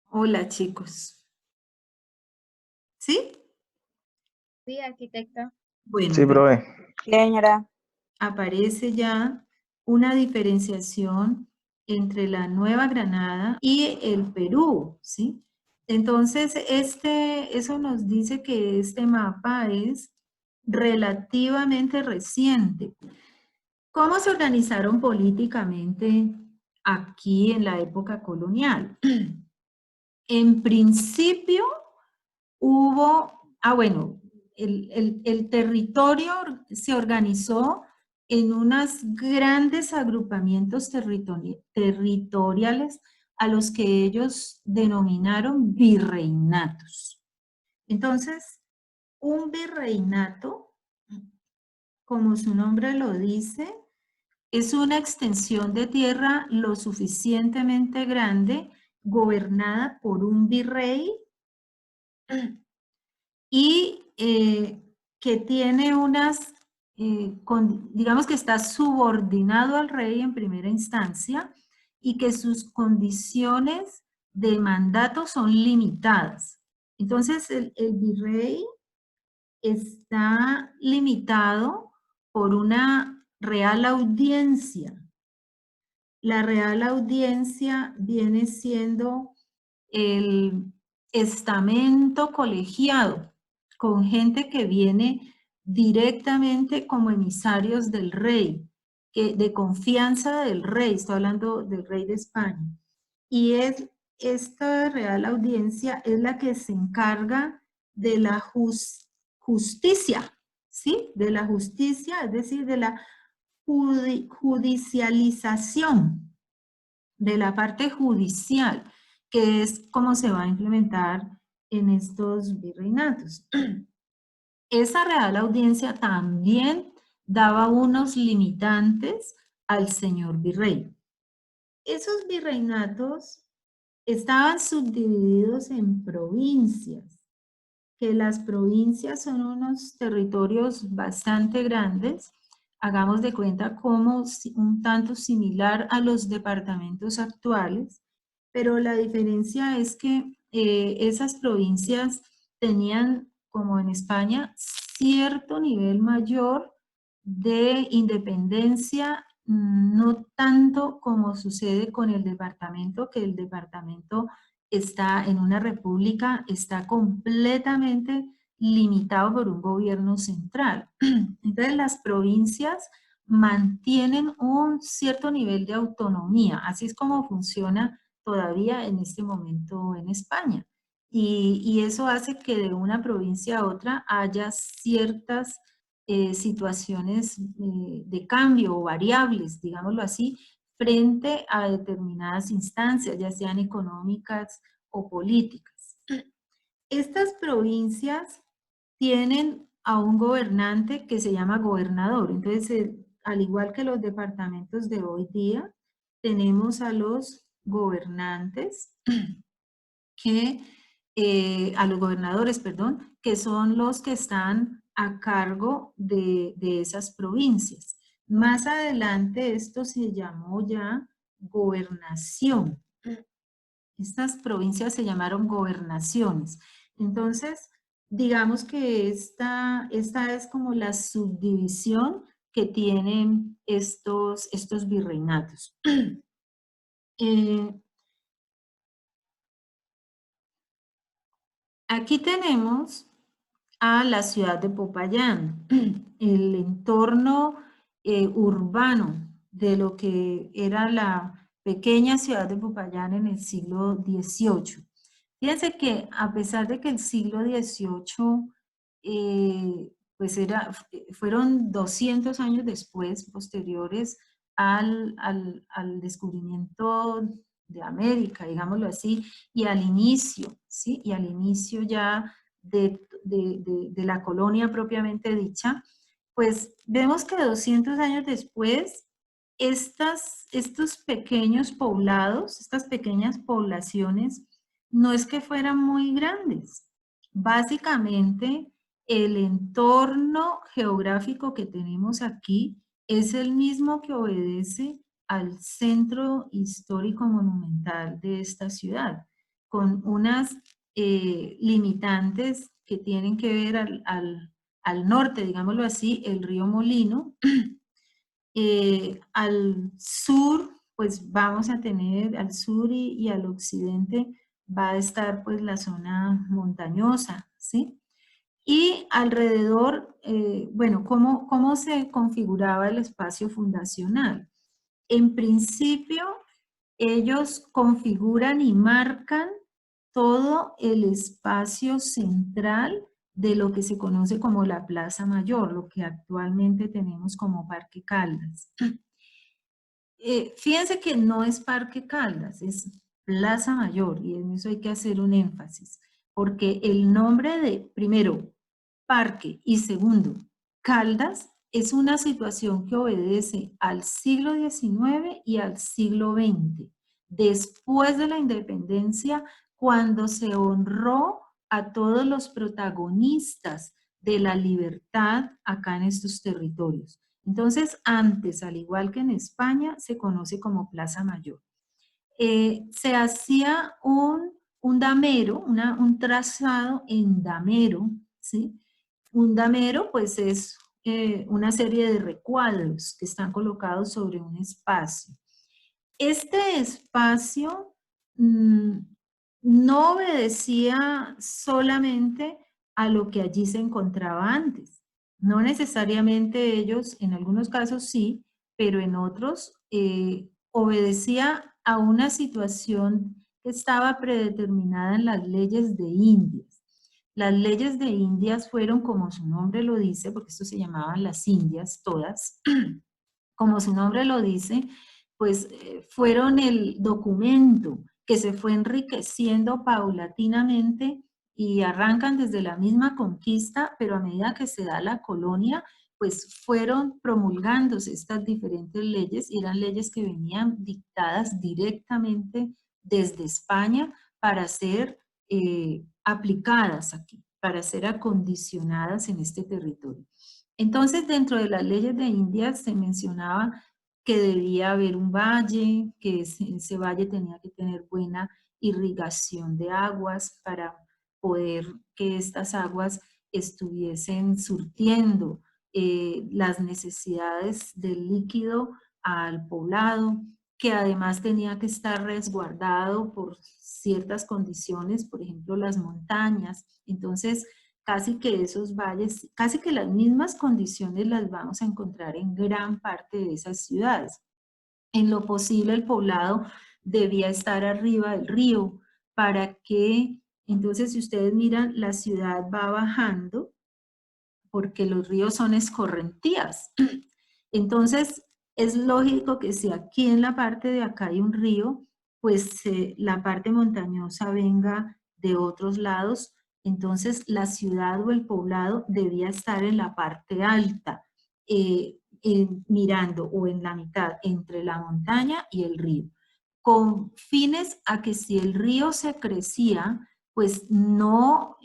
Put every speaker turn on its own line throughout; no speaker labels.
Hola, chicos. ¿Sí?
Sí, arquitecta.
Bueno,
Sí, profe.
Señora.
aparece ya una diferenciación entre la Nueva Granada y el Perú, ¿sí? Entonces, eso nos dice que este mapa es relativamente reciente. ¿Cómo se organizaron políticamente aquí en la época colonial? En principio, bueno, el territorio se organizó en unos grandes agrupamientos territoriales a los que ellos denominaron virreinatos. Entonces, un virreinato, como su nombre lo dice, es una extensión de tierra lo suficientemente grande, gobernada por un virrey y que tiene digamos que está subordinado al rey en primera instancia y que sus condiciones de mandato son limitadas. Entonces, el virrey está limitado por una real audiencia. La real audiencia viene siendo el estamento colegiado con gente que viene directamente como emisarios del rey, de confianza del rey, estoy hablando del rey de España. Y esta real audiencia es la que se encarga de la justicia, ¿sí? De la justicia, es decir, de la judicialización de la parte judicial, que es cómo se va a implementar en estos virreinatos. Esa real audiencia también daba unos limitantes al señor virrey. Esos virreinatos estaban subdivididos en provincias, que las provincias son unos territorios bastante grandes. Hagamos de cuenta como un tanto similar a los departamentos actuales, pero la diferencia es que esas provincias tenían, como en España, cierto nivel mayor de independencia, no tanto como sucede con el departamento, que el departamento está en una república, está completamente limitado por un gobierno central. Entonces las provincias mantienen un cierto nivel de autonomía, así es como funciona todavía en este momento en España. Y eso hace que de una provincia a otra haya ciertas situaciones de cambio o variables, digámoslo así, frente a determinadas instancias, ya sean económicas o políticas. Estas provincias tienen a un gobernante que se llama gobernador. Entonces, al igual que los departamentos de hoy día, tenemos a los gobernantes a los gobernadores, perdón, que son los que están a cargo de esas provincias. Más adelante esto se llamó ya gobernación. Estas provincias se llamaron gobernaciones. Entonces, digamos que esta es como la subdivisión que tienen estos virreinatos. Aquí tenemos a la ciudad de Popayán, el entorno urbano de lo que era la pequeña ciudad de Popayán en el siglo XVIII. Fíjense que a pesar de que el siglo XVIII pues fueron 200 años después, posteriores al descubrimiento de América, digámoslo así, y al inicio, ¿sí? Y al inicio ya de la colonia propiamente dicha, pues vemos que 200 años después, estos pequeños poblados, estas pequeñas poblaciones, no es que fueran muy grandes. Básicamente, el entorno geográfico que tenemos aquí es el mismo que obedece al centro histórico monumental de esta ciudad. con unas limitantes que tienen que ver al norte, digámoslo así, el río Molino. Al sur, pues vamos a tener, al sur y al occidente va a estar pues la zona montañosa, ¿sí? Y alrededor, bueno, ¿cómo se configuraba el espacio fundacional? En principio, ellos configuran y marcan todo el espacio central de lo que se conoce como la Plaza Mayor, lo que actualmente tenemos como Parque Caldas. Fíjense que no es Parque Caldas, es Plaza Mayor, y en eso hay que hacer un énfasis, porque el nombre de, primero, parque y segundo, Caldas, es una situación que obedece al siglo XIX y al siglo XX, después de la independencia, cuando se honró a todos los protagonistas de la libertad acá en estos territorios. Entonces, antes, al igual que en España, se conoce como Plaza Mayor. Se hacía un damero, un trazado en damero, ¿sí? Un damero, pues, es una serie de recuadros que están colocados sobre un espacio. Este espacio no obedecía solamente a lo que allí se encontraba antes. No necesariamente ellos, en algunos casos sí, pero en otros obedecía a una situación que estaba predeterminada en las leyes de Indias. Las leyes de Indias fueron, como su nombre lo dice, porque esto se llamaban las Indias todas, como su nombre lo dice, pues fueron el documento que se fue enriqueciendo paulatinamente y arrancan desde la misma conquista, pero a medida que se da la colonia, pues fueron promulgándose estas diferentes leyes y eran leyes que venían dictadas directamente desde España para ser aplicadas aquí, para ser acondicionadas en este territorio. Entonces, dentro de las leyes de Indias se mencionaba que debía haber un valle, que ese valle tenía que tener buena irrigación de aguas para poder que estas aguas estuviesen surtiendo las necesidades del líquido al poblado, que además tenía que estar resguardado por ciertas condiciones, por ejemplo las montañas. Entonces, casi que esos valles, casi que las mismas condiciones las vamos a encontrar en gran parte de esas ciudades. En lo posible el poblado debía estar arriba del río para que, entonces si ustedes miran, la ciudad va bajando porque los ríos son escorrentías. Entonces es lógico que si aquí en la parte de acá hay un río, pues la parte montañosa venga de otros lados. Entonces la ciudad o el poblado debía estar en la parte alta, mirando o en la mitad entre la montaña y el río, con fines a que si el río se crecía, pues no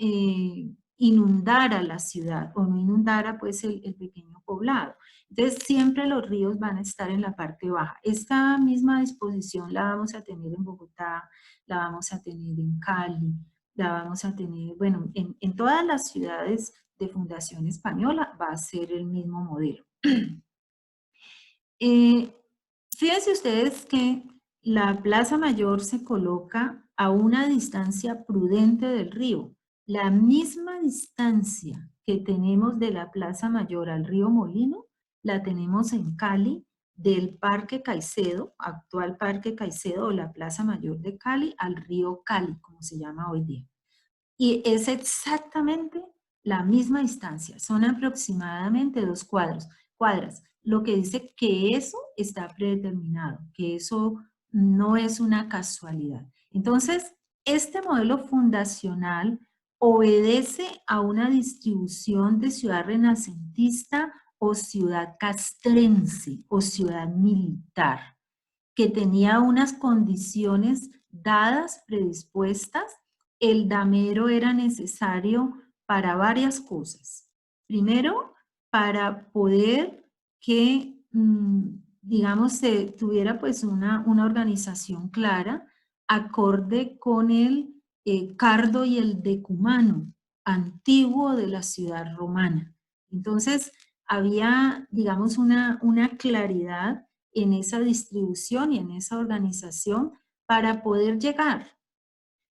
inundara la ciudad o no inundara pues el pequeño poblado. Entonces siempre los ríos van a estar en la parte baja. Esta misma disposición la vamos a tener en Bogotá, la vamos a tener en Cali, la vamos a tener, bueno, en todas las ciudades de fundación española va a ser el mismo modelo. Fíjense ustedes que la Plaza Mayor se coloca a una distancia prudente del río. La misma distancia que tenemos de la Plaza Mayor al río Molino, la tenemos en Cali, del Parque Caicedo, actual Parque Caicedo o la Plaza Mayor de Cali, al río Cali, como se llama hoy día. Y es exactamente la misma distancia, son aproximadamente 2 cuadras, lo que dice que eso está predeterminado, que eso no es una casualidad. Entonces, este modelo fundacional obedece a una distribución de ciudad renacentista o ciudad castrense o ciudad militar, que tenía unas condiciones dadas, predispuestas. El damero era necesario para varias cosas. Primero, para poder que, digamos, se tuviera pues una organización clara acorde con el Cardo y el Decumano antiguo de la ciudad romana. Entonces, había, digamos, una claridad en esa distribución y en esa organización para poder llegar,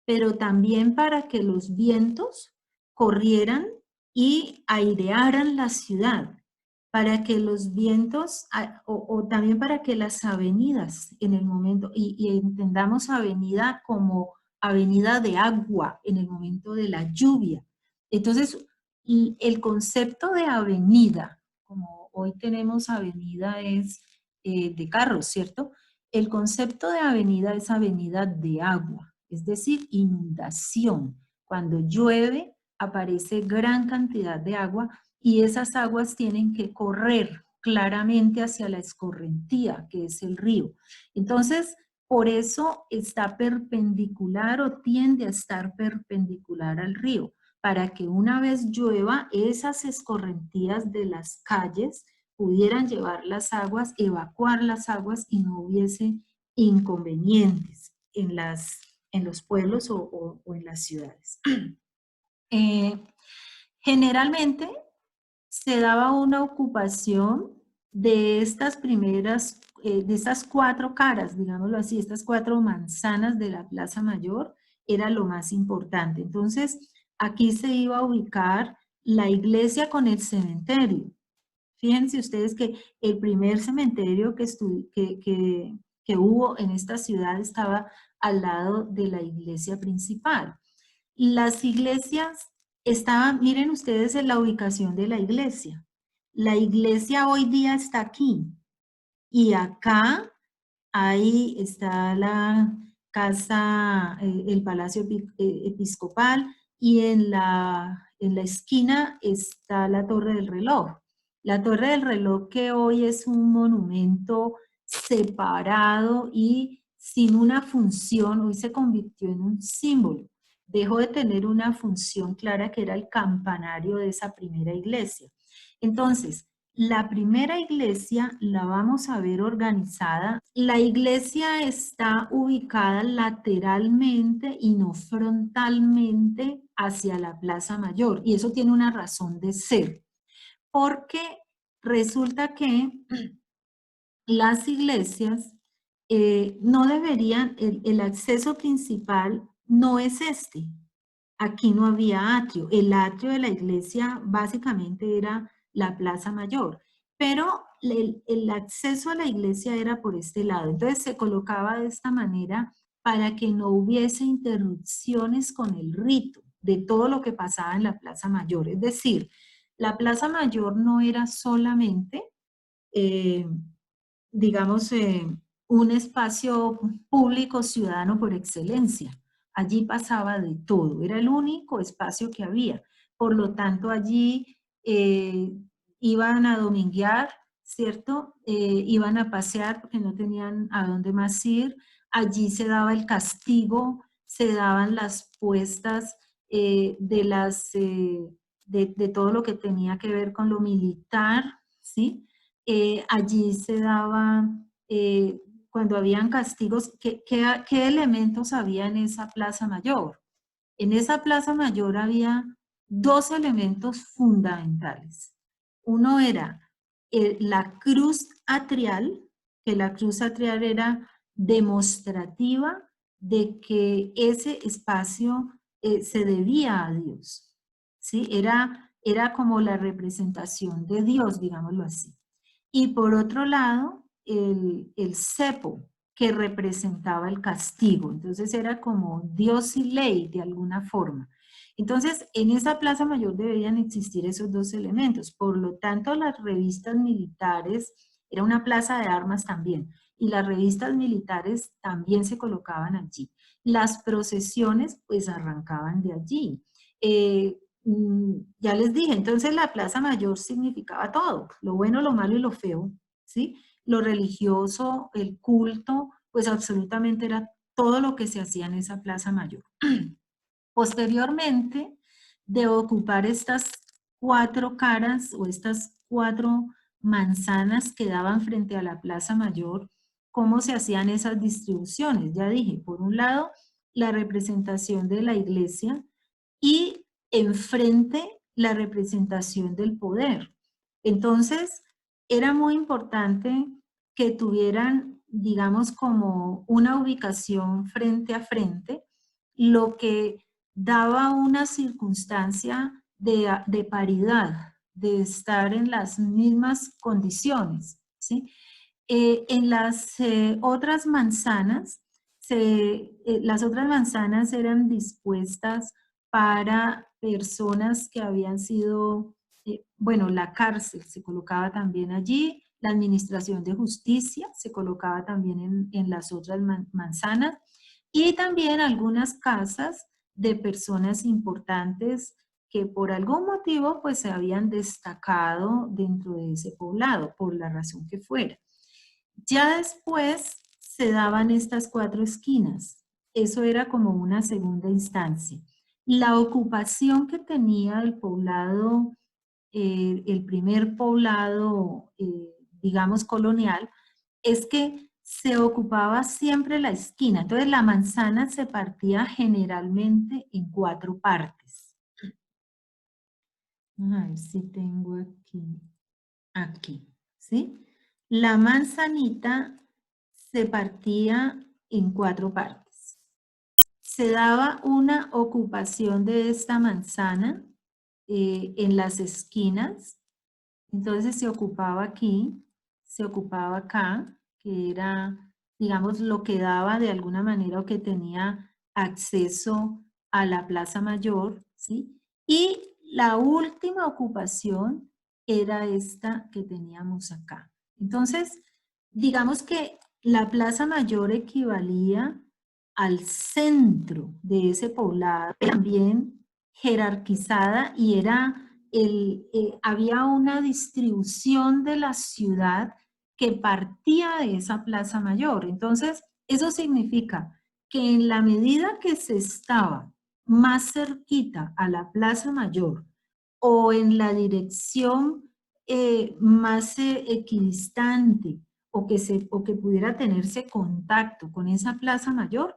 pero también para que los vientos corrieran y airearan la ciudad, para que los vientos, o también para que las avenidas en el momento, y entendamos avenida como avenida de agua en el momento de la lluvia. Entonces, el concepto de avenida, como hoy tenemos avenida es de carros, ¿cierto? El concepto de avenida es avenida de agua, es decir, inundación. Cuando llueve aparece gran cantidad de agua y esas aguas tienen que correr claramente hacia la escorrentía, que es el río. Entonces, por eso está perpendicular o tiende a estar perpendicular al río, para que una vez llueva, esas escorrentías de las calles pudieran llevar las aguas, evacuar las aguas y no hubiese inconvenientes en los pueblos o en las ciudades. Generalmente se daba una ocupación de estas primeras, de estas 4 caras, digámoslo así, estas 4 manzanas de la Plaza Mayor, era lo más importante. Entonces, aquí se iba a ubicar la iglesia con el cementerio. Fíjense ustedes que el primer cementerio que hubo en esta ciudad estaba al lado de la iglesia principal. Las iglesias estaban, miren ustedes en la ubicación de la iglesia. La iglesia hoy día está aquí y acá, ahí está la casa, el palacio episcopal y en la esquina está la Torre del Reloj. La Torre del Reloj que hoy es un monumento separado y sin una función, hoy se convirtió en un símbolo. Dejó de tener una función clara que era el campanario de esa primera iglesia. Entonces, la primera iglesia la vamos a ver organizada. La iglesia está ubicada lateralmente y no frontalmente hacia la Plaza Mayor. Y eso tiene una razón de ser, porque resulta que las iglesias no deberían, el acceso principal no es este. Aquí no había atrio. El atrio de la iglesia básicamente era la Plaza Mayor, pero el acceso a la iglesia era por este lado. Entonces se colocaba de esta manera para que no hubiese interrupciones con el rito de todo lo que pasaba en la Plaza Mayor. Es decir, la Plaza Mayor no era solamente, eh, digamos, un espacio público ciudadano por excelencia. Allí pasaba de todo, era el único espacio que había. Por lo tanto, allí iban a dominguear, ¿cierto? Iban a pasear porque no tenían a dónde más ir. Allí se daba el castigo, se daban las puestas de todo lo que tenía que ver con lo militar, ¿sí? Allí se daba, cuando habían castigos, ¿qué elementos había en esa Plaza Mayor? En esa Plaza Mayor había 2 elementos fundamentales. Uno era la cruz atrial, que la cruz atrial era demostrativa de que ese espacio se debía a Dios, ¿sí? Era como la representación de Dios, digámoslo así. Y por otro lado, el cepo, que representaba el castigo. Entonces era como Dios y ley de alguna forma. Entonces, en esa Plaza Mayor deberían existir esos 2 elementos. Por lo tanto, las revistas militares, era una plaza de armas también, y las revistas militares también se colocaban allí. Las procesiones, pues, arrancaban de allí. Ya les dije, entonces la Plaza Mayor significaba todo, lo bueno, lo malo y lo feo, ¿sí? Lo religioso, el culto, pues absolutamente era todo lo que se hacía en esa Plaza Mayor. Posteriormente, de ocupar estas 4 caras o estas 4 manzanas que daban frente a la Plaza Mayor, cómo se hacían esas distribuciones. Ya dije, por un lado, la representación de la iglesia y enfrente la representación del poder. Entonces, era muy importante que tuvieran, digamos, como una ubicación frente a frente, lo que daba una circunstancia de paridad, de estar en las mismas condiciones, ¿sí? En las otras manzanas, las otras manzanas eran dispuestas para personas que habían sido, bueno, la cárcel se colocaba también allí, la administración de justicia se colocaba también en las otras manzanas, y también algunas casas de personas importantes que por algún motivo pues se habían destacado dentro de ese poblado, por la razón que fuera. Ya después se daban estas 4 esquinas. Eso era como una segunda instancia. La ocupación que tenía el poblado, el primer poblado, digamos, colonial, es que se ocupaba siempre la esquina. Entonces la manzana se partía generalmente en 4 partes. A ver si tengo aquí, ¿sí? La manzanita se partía en 4 partes. Se daba una ocupación de esta manzana en las esquinas. Entonces se ocupaba aquí, se ocupaba acá, que era, digamos, lo que daba de alguna manera o que tenía acceso a la Plaza Mayor, ¿sí? Y la última ocupación era esta que teníamos acá. Entonces, digamos que la Plaza Mayor equivalía al centro de ese poblado, también jerarquizada, y era había una distribución de la ciudad que partía de esa Plaza Mayor. Entonces, eso significa que en la medida que se estaba más cerquita a la Plaza Mayor o en la dirección más equidistante o que pudiera tenerse contacto con esa Plaza Mayor,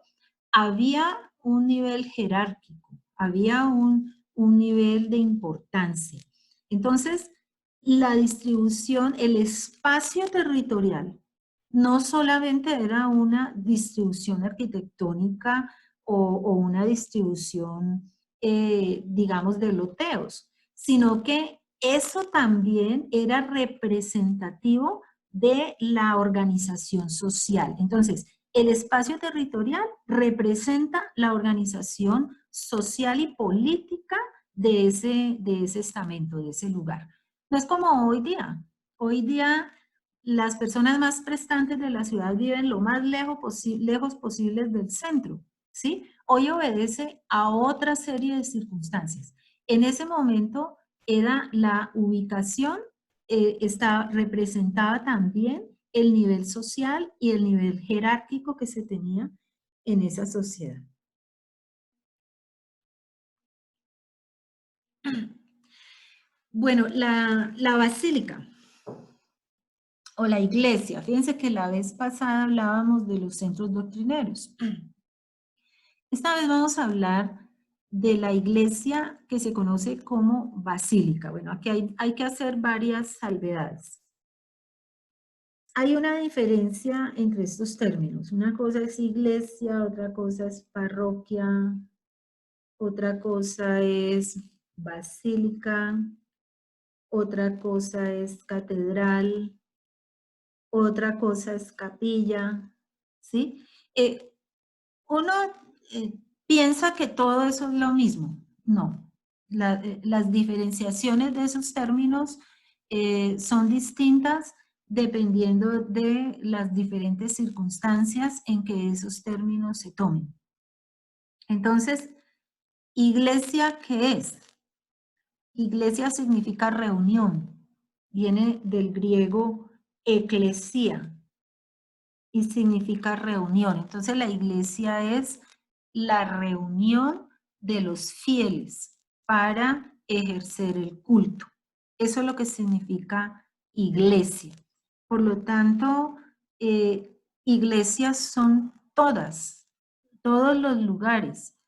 había un nivel jerárquico, había un nivel de importancia. Entonces, la distribución, el espacio territorial, no solamente era una distribución arquitectónica o una distribución, digamos, de loteos, sino que eso también era representativo de la organización social. Entonces, el espacio territorial representa la organización social y política de ese estamento, de ese lugar. No es como hoy día. Hoy día las personas más prestantes de la ciudad viven lo más lejos posible del centro, ¿sí? Hoy obedece a otra serie de circunstancias. En ese momento era la ubicación, representaba también el nivel social y el nivel jerárquico que se tenía en esa sociedad. Bueno, la basílica o la iglesia. Fíjense que la vez pasada hablábamos de los centros doctrineros. Esta vez vamos a hablar de la iglesia que se conoce como basílica. Bueno, aquí hay que hacer varias salvedades. Hay una diferencia entre estos términos. Una cosa es iglesia, otra cosa es parroquia, otra cosa es basílica, otra cosa es catedral, otra cosa es capilla, ¿sí? Uno piensa que todo eso es lo mismo. No. Las diferenciaciones de esos términos son distintas dependiendo de las diferentes circunstancias en que esos términos se tomen. Entonces, ¿iglesia qué es? Iglesia significa reunión. Viene del griego eclesia y significa reunión. Entonces, la iglesia es la reunión de los fieles para ejercer el culto. Eso es lo que significa iglesia. Por lo tanto, Iglesias son todos los lugares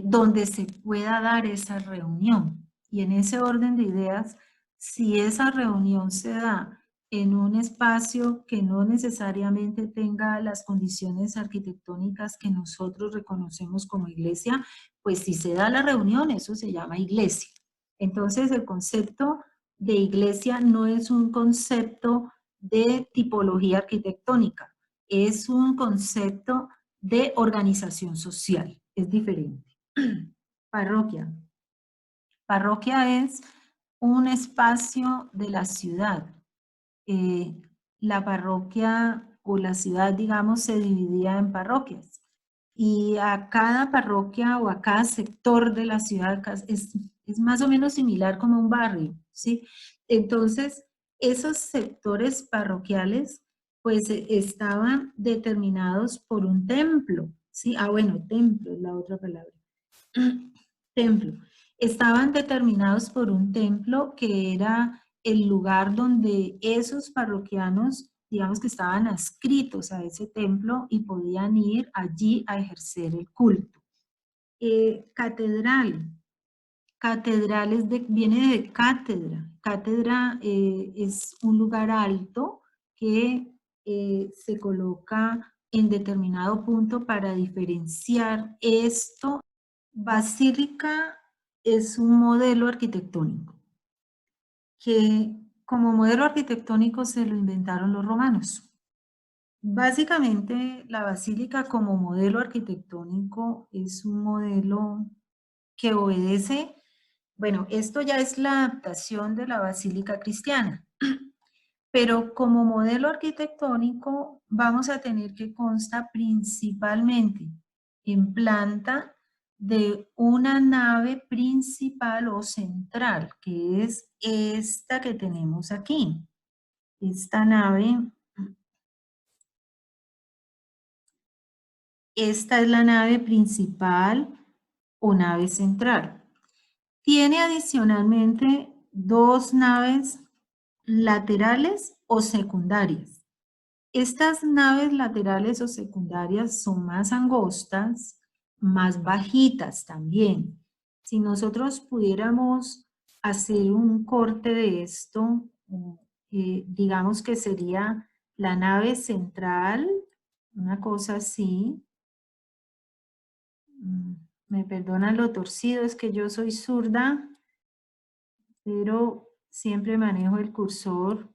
donde se pueda dar esa reunión. Y en ese orden de ideas, si esa reunión se da en un espacio que no necesariamente tenga las condiciones arquitectónicas que nosotros reconocemos como iglesia, pues si se da la reunión, eso se llama iglesia. Entonces el concepto de iglesia no es un concepto de tipología arquitectónica, es un concepto de organización social, es diferente. Parroquia. Parroquia es un espacio de la ciudad. La parroquia o la ciudad, digamos, se dividía en parroquias. Y a cada parroquia o a cada sector de la ciudad es más o menos similar como un barrio, ¿sí? Entonces, esos sectores parroquiales pues estaban determinados por un templo, ¿sí? Ah, bueno, templo es la otra palabra. Templo. Estaban determinados por un templo que era el lugar donde esos parroquianos, digamos que estaban adscritos a ese templo y podían ir allí a ejercer el culto. Catedral. Catedral viene de cátedra. Cátedra es un lugar alto que se coloca en determinado punto para diferenciar esto. Basílica es un modelo arquitectónico que como modelo arquitectónico se lo inventaron los romanos. Básicamente la basílica como modelo arquitectónico es un modelo que obedece, bueno, esto ya es la adaptación de la basílica cristiana, pero como modelo arquitectónico vamos a tener que consta principalmente en planta de una nave principal o central, que es esta que tenemos aquí. Esta nave, esta es la nave principal o nave central. Tiene adicionalmente dos naves laterales o secundarias. Estas naves laterales o secundarias son más angostas, más bajitas también. Si nosotros pudiéramos hacer un corte de esto, digamos que sería la nave central, una cosa así. Me perdonan lo torcido, es que yo soy zurda, pero siempre manejo el cursor.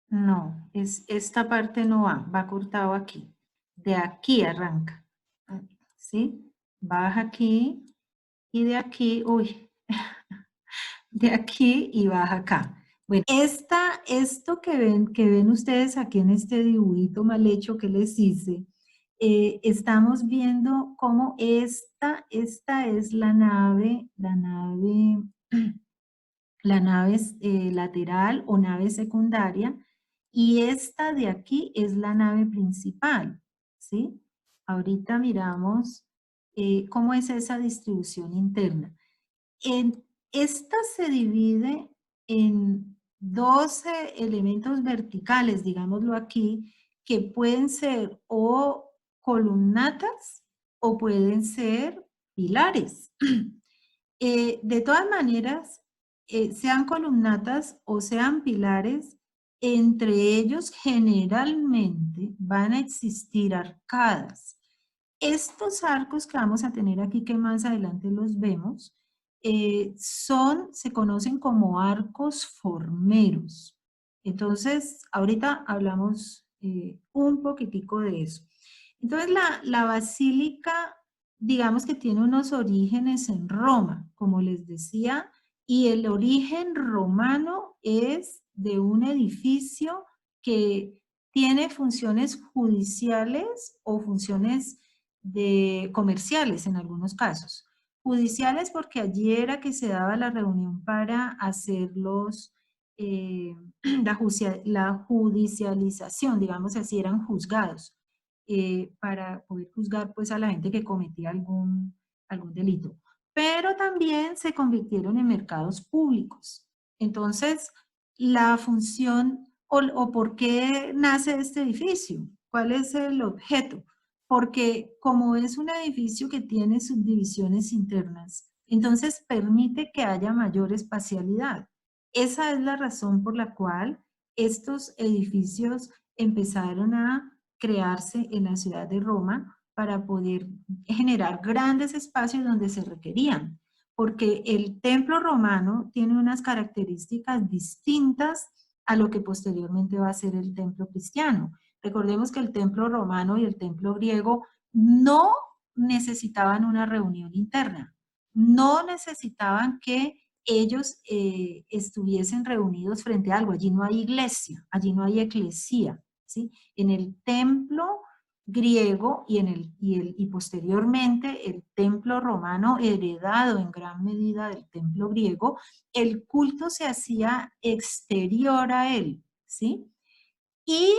No, esta parte no va cortado aquí. De aquí arranca, ¿sí? Baja aquí y de aquí, uy, de aquí y baja acá. Bueno, esto que ven ustedes aquí en este dibujito mal hecho que les hice, estamos viendo cómo esta es la nave lateral o nave secundaria, y esta de aquí es la nave principal, ¿sí? Ahorita miramos cómo es esa distribución interna. Esta se divide en 12 elementos verticales, digámoslo aquí, que pueden ser o columnatas o pueden ser pilares. De todas maneras, sean columnatas o sean pilares, entre ellos generalmente van a existir arcadas. Estos arcos que vamos a tener aquí, que más adelante los vemos, se conocen como arcos formeros. Entonces, ahorita hablamos un poquitico de eso. Entonces, la basílica, digamos que tiene unos orígenes en Roma, como les decía, y el origen romano es de un edificio que tiene funciones judiciales o funciones comerciales en algunos casos. Judiciales porque allí era que se daba la reunión para hacer la judicialización, digamos así, eran juzgados para poder juzgar pues a la gente que cometía algún delito. Pero también se convirtieron en mercados públicos. Entonces, la función o por qué nace este edificio? ¿Cuál es el objeto? Porque como es un edificio que tiene subdivisiones internas, entonces permite que haya mayor espacialidad. Esa es la razón por la cual estos edificios empezaron a crearse en la ciudad de Roma para poder generar grandes espacios donde se requerían, porque el templo romano tiene unas características distintas a lo que posteriormente va a ser el templo cristiano. Recordemos que el templo romano y el templo griego no necesitaban una reunión interna, no necesitaban que ellos estuviesen reunidos frente a algo. Allí no hay iglesia, allí no hay eclesía, ¿sí? En el templo griego y posteriormente el templo romano, heredado en gran medida del templo griego, el culto se hacía exterior a él, ¿sí? Y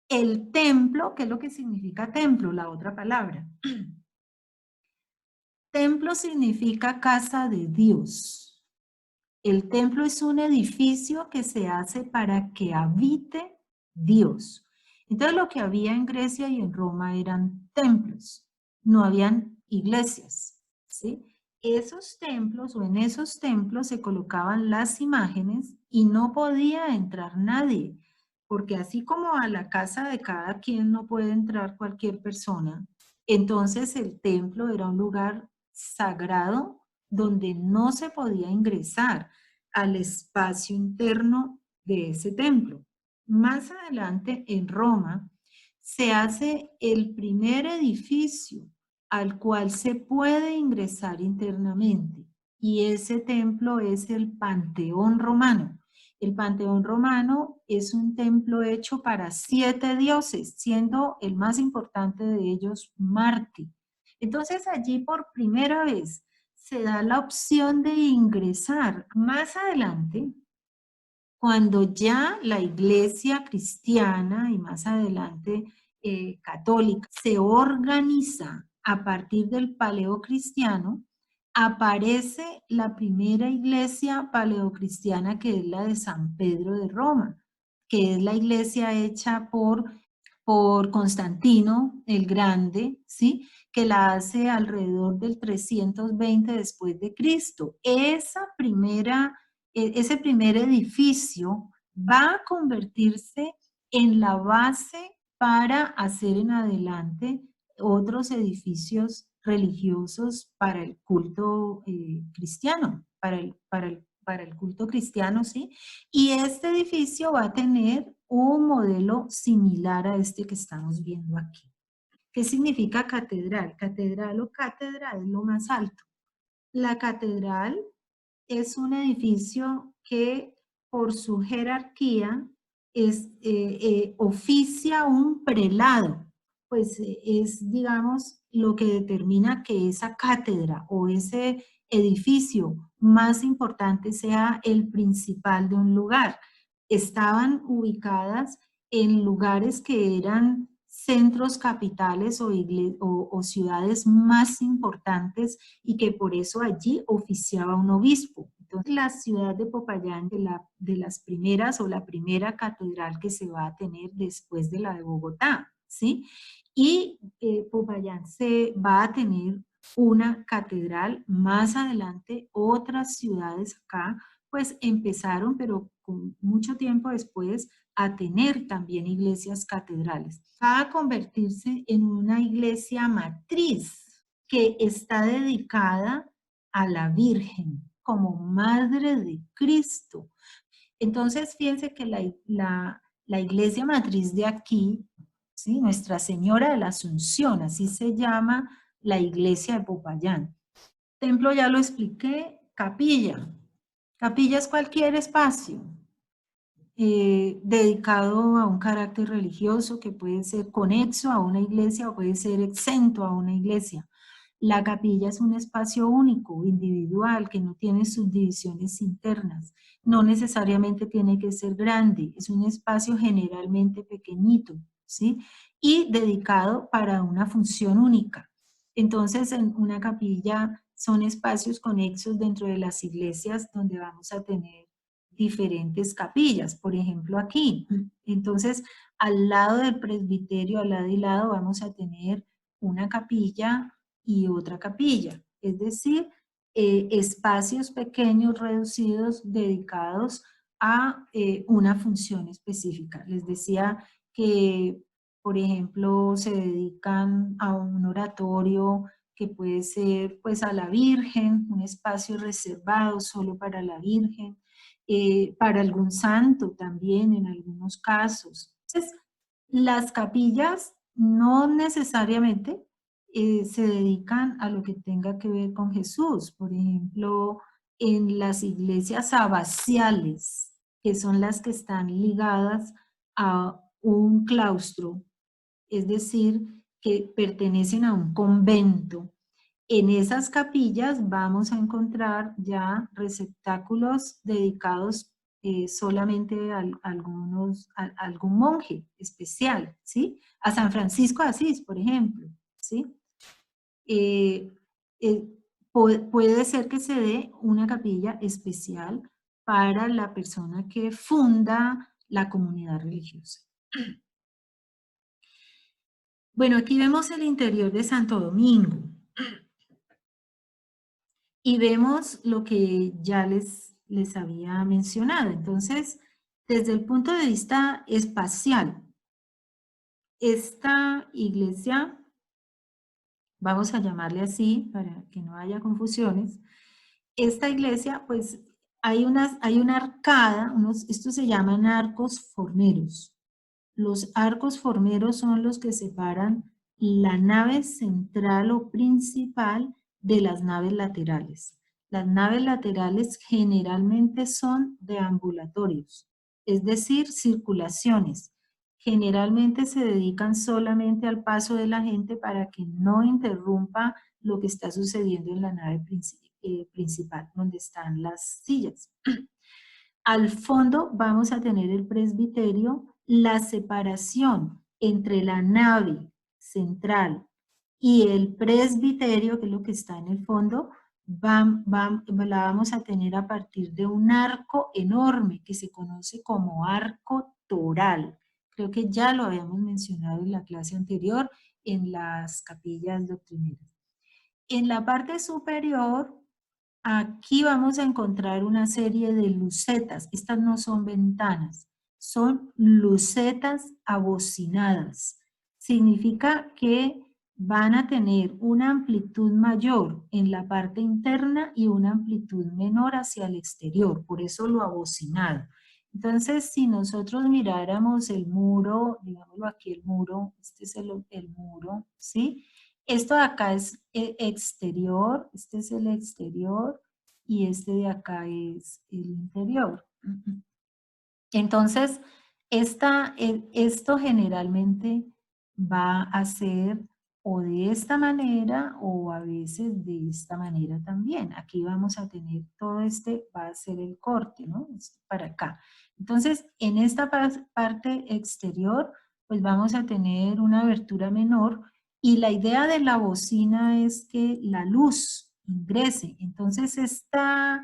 el templo, ¿qué es lo que significa templo? La otra palabra. Templo significa casa de Dios. El templo es un edificio que se hace para que habite Dios. Entonces lo que había en Grecia y en Roma eran templos, no habían iglesias, ¿sí? Esos templos o en esos templos se colocaban las imágenes y no podía entrar nadie, porque así como a la casa de cada quien no puede entrar cualquier persona, entonces el templo era un lugar sagrado donde no se podía ingresar al espacio interno de ese templo. Más adelante, en Roma, se hace el primer edificio al cual se puede ingresar internamente, y ese templo es el Panteón Romano. El Panteón Romano es un templo hecho para 7 dioses, siendo el más importante de ellos Marte. Entonces allí por primera vez se da la opción de ingresar. Más adelante, cuando ya la iglesia cristiana y más adelante católica se organiza a partir del paleocristiano, aparece la primera iglesia paleocristiana, que es la de San Pedro de Roma, que es la iglesia hecha por Constantino el Grande, ¿sí? Que la hace alrededor del 320 después de Cristo. Ese primer edificio va a convertirse en la base para hacer en adelante otros edificios religiosos para el culto cristiano, para el culto cristiano, ¿sí? Y este edificio va a tener un modelo similar a este que estamos viendo aquí. ¿Qué significa catedral? Catedral o cátedra es lo más alto. La catedral es un edificio que por su jerarquía oficia un prelado, pues es, digamos, lo que determina que esa cátedra o ese edificio más importante sea el principal de un lugar. Estaban ubicadas en lugares que eran centros capitales o ciudades más importantes, y que por eso allí oficiaba un obispo. Entonces, la ciudad de Popayán, de las primeras o la primera catedral que se va a tener después de la de Bogotá, ¿sí? Y Popayán se va a tener una catedral. Más adelante, otras ciudades acá, pues empezaron, pero con mucho tiempo después, a tener también iglesias catedrales. Va a convertirse en una iglesia matriz que está dedicada a la Virgen como Madre de Cristo. Entonces, fíjense que la iglesia matriz de aquí, ¿sí? Nuestra Señora de la Asunción, así se llama la iglesia de Popayán. Templo ya lo expliqué. Capilla. Capilla es cualquier espacio dedicado a un carácter religioso, que puede ser conexo a una iglesia o puede ser exento a una iglesia. La capilla es un espacio único, individual, que no tiene subdivisiones internas. No necesariamente tiene que ser grande, es un espacio generalmente pequeñito, ¿sí? Y dedicado para una función única. Entonces, en una capilla son espacios conexos dentro de las iglesias donde vamos a tener diferentes capillas, por ejemplo aquí. Entonces, al lado del presbiterio, al lado y lado, vamos a tener una capilla y otra capilla, es decir, espacios pequeños, reducidos, dedicados a una función específica. Les decía que, por ejemplo, se dedican a un oratorio que puede ser pues a la Virgen, un espacio reservado solo para la Virgen, para algún santo también en algunos casos. Entonces, las capillas no necesariamente se dedican a lo que tenga que ver con Jesús. Por ejemplo, en las iglesias abaciales, que son las que están ligadas a un claustro, es decir, que pertenecen a un convento. En esas capillas vamos a encontrar ya receptáculos dedicados solamente a algún monje especial, ¿sí? A San Francisco de Asís, por ejemplo, ¿sí? Eh, eh, puede ser que se dé una capilla especial para la persona que funda la comunidad religiosa. Bueno, aquí vemos el interior de Santo Domingo. Y vemos lo que ya les había mencionado. Entonces, desde el punto de vista espacial, esta iglesia, vamos a llamarle así para que no haya confusiones, esta iglesia, pues hay una arcada, estos se llaman arcos formeros. Los arcos formeros son los que separan la nave central o principal de las naves laterales. Las naves laterales generalmente son deambulatorios, es decir, circulaciones. Generalmente se dedican solamente al paso de la gente para que no interrumpa lo que está sucediendo en la nave principal, donde están las sillas. Al fondo vamos a tener el presbiterio, la separación entre la nave central y el presbiterio, que es lo que está en el fondo, la vamos a tener a partir de un arco enorme que se conoce como arco toral. Creo que ya lo habíamos mencionado en la clase anterior en las capillas doctrineras. En la parte superior, aquí vamos a encontrar una serie de lucetas. Estas no son ventanas, son lucetas abocinadas. Significa que van a tener una amplitud mayor en la parte interna y una amplitud menor hacia el exterior, por eso lo abocinado. Entonces, si nosotros miráramos el muro, digámoslo aquí el muro, este es el muro, ¿sí? Esto de acá es exterior, este es el exterior y este de acá es el interior. Entonces, esto generalmente va a ser o de esta manera o a veces de esta manera también. Aquí vamos a tener todo va a ser el corte, ¿no? Para acá. Entonces, en esta parte exterior, pues vamos a tener una abertura menor y la idea de la bocina es que la luz ingrese. Entonces, esta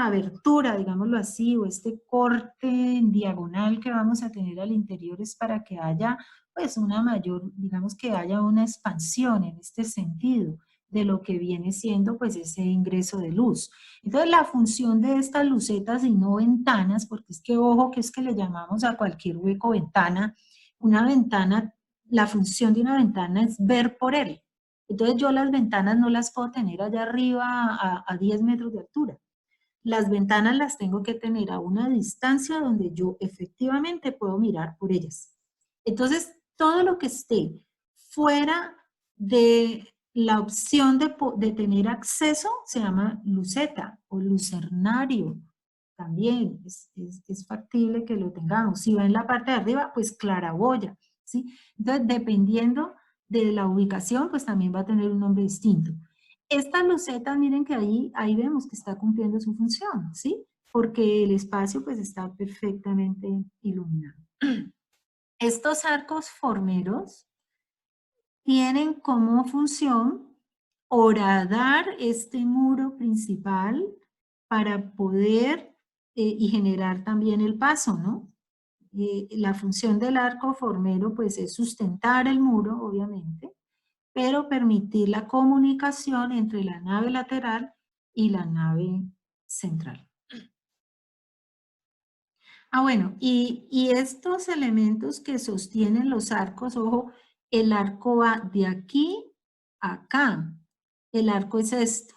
abertura, digámoslo así, o este corte en diagonal que vamos a tener al interior es para que haya pues una mayor, digamos que haya una expansión en este sentido de lo que viene siendo pues ese ingreso de luz. Entonces la función de estas lucetas y no ventanas, porque es que ojo que es que le llamamos a cualquier hueco ventana, una ventana, la función de una ventana es ver por él. Entonces yo las ventanas no las puedo tener allá arriba a 10 metros de altura. Las ventanas las tengo que tener a una distancia donde yo efectivamente puedo mirar por ellas. Entonces, todo lo que esté fuera de la opción de tener acceso se llama luceta o lucernario. También es factible que lo tengamos. Si va en la parte de arriba, pues claraboya, ¿sí? Entonces, dependiendo de la ubicación, pues también va a tener un nombre distinto. Esta luceta, miren que ahí vemos que está cumpliendo su función, ¿sí? Porque el espacio pues está perfectamente iluminado. Estos arcos formeros tienen como función horadar este muro principal para poder y generar también el paso, ¿no? La función del arco formero pues es sustentar el muro, obviamente, pero permitir la comunicación entre la nave lateral y la nave central. Ah, bueno, y estos elementos que sostienen los arcos, ojo, el arco va de aquí a acá. El arco es esto.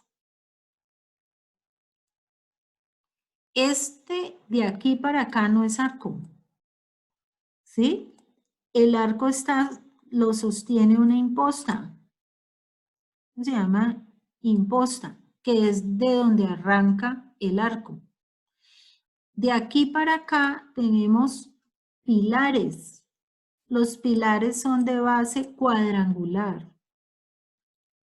Este de aquí para acá no es arco, ¿sí? El arco lo sostiene una imposta. Se llama imposta, que es de donde arranca el arco. De aquí para acá tenemos pilares. Los pilares son de base cuadrangular.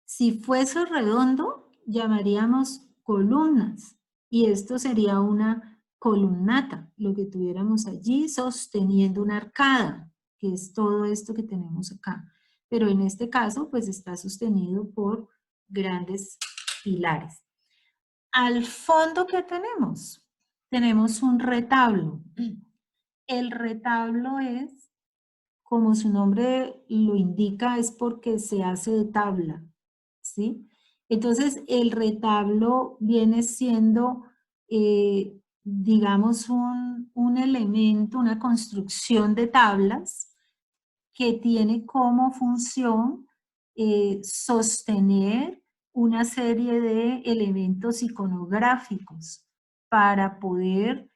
Si fuese redondo, llamaríamos columnas. Y esto sería una columnata, lo que tuviéramos allí sosteniendo una arcada, que es todo esto que tenemos acá. Pero en este caso, pues está sostenido por grandes pilares. Al fondo, ¿qué tenemos? Tenemos un retablo. El retablo es, como su nombre lo indica, es porque se hace de tabla, ¿sí? Entonces, el retablo viene siendo, digamos, un elemento, una construcción de tablas que tiene como función sostener una serie de elementos iconográficos para poder,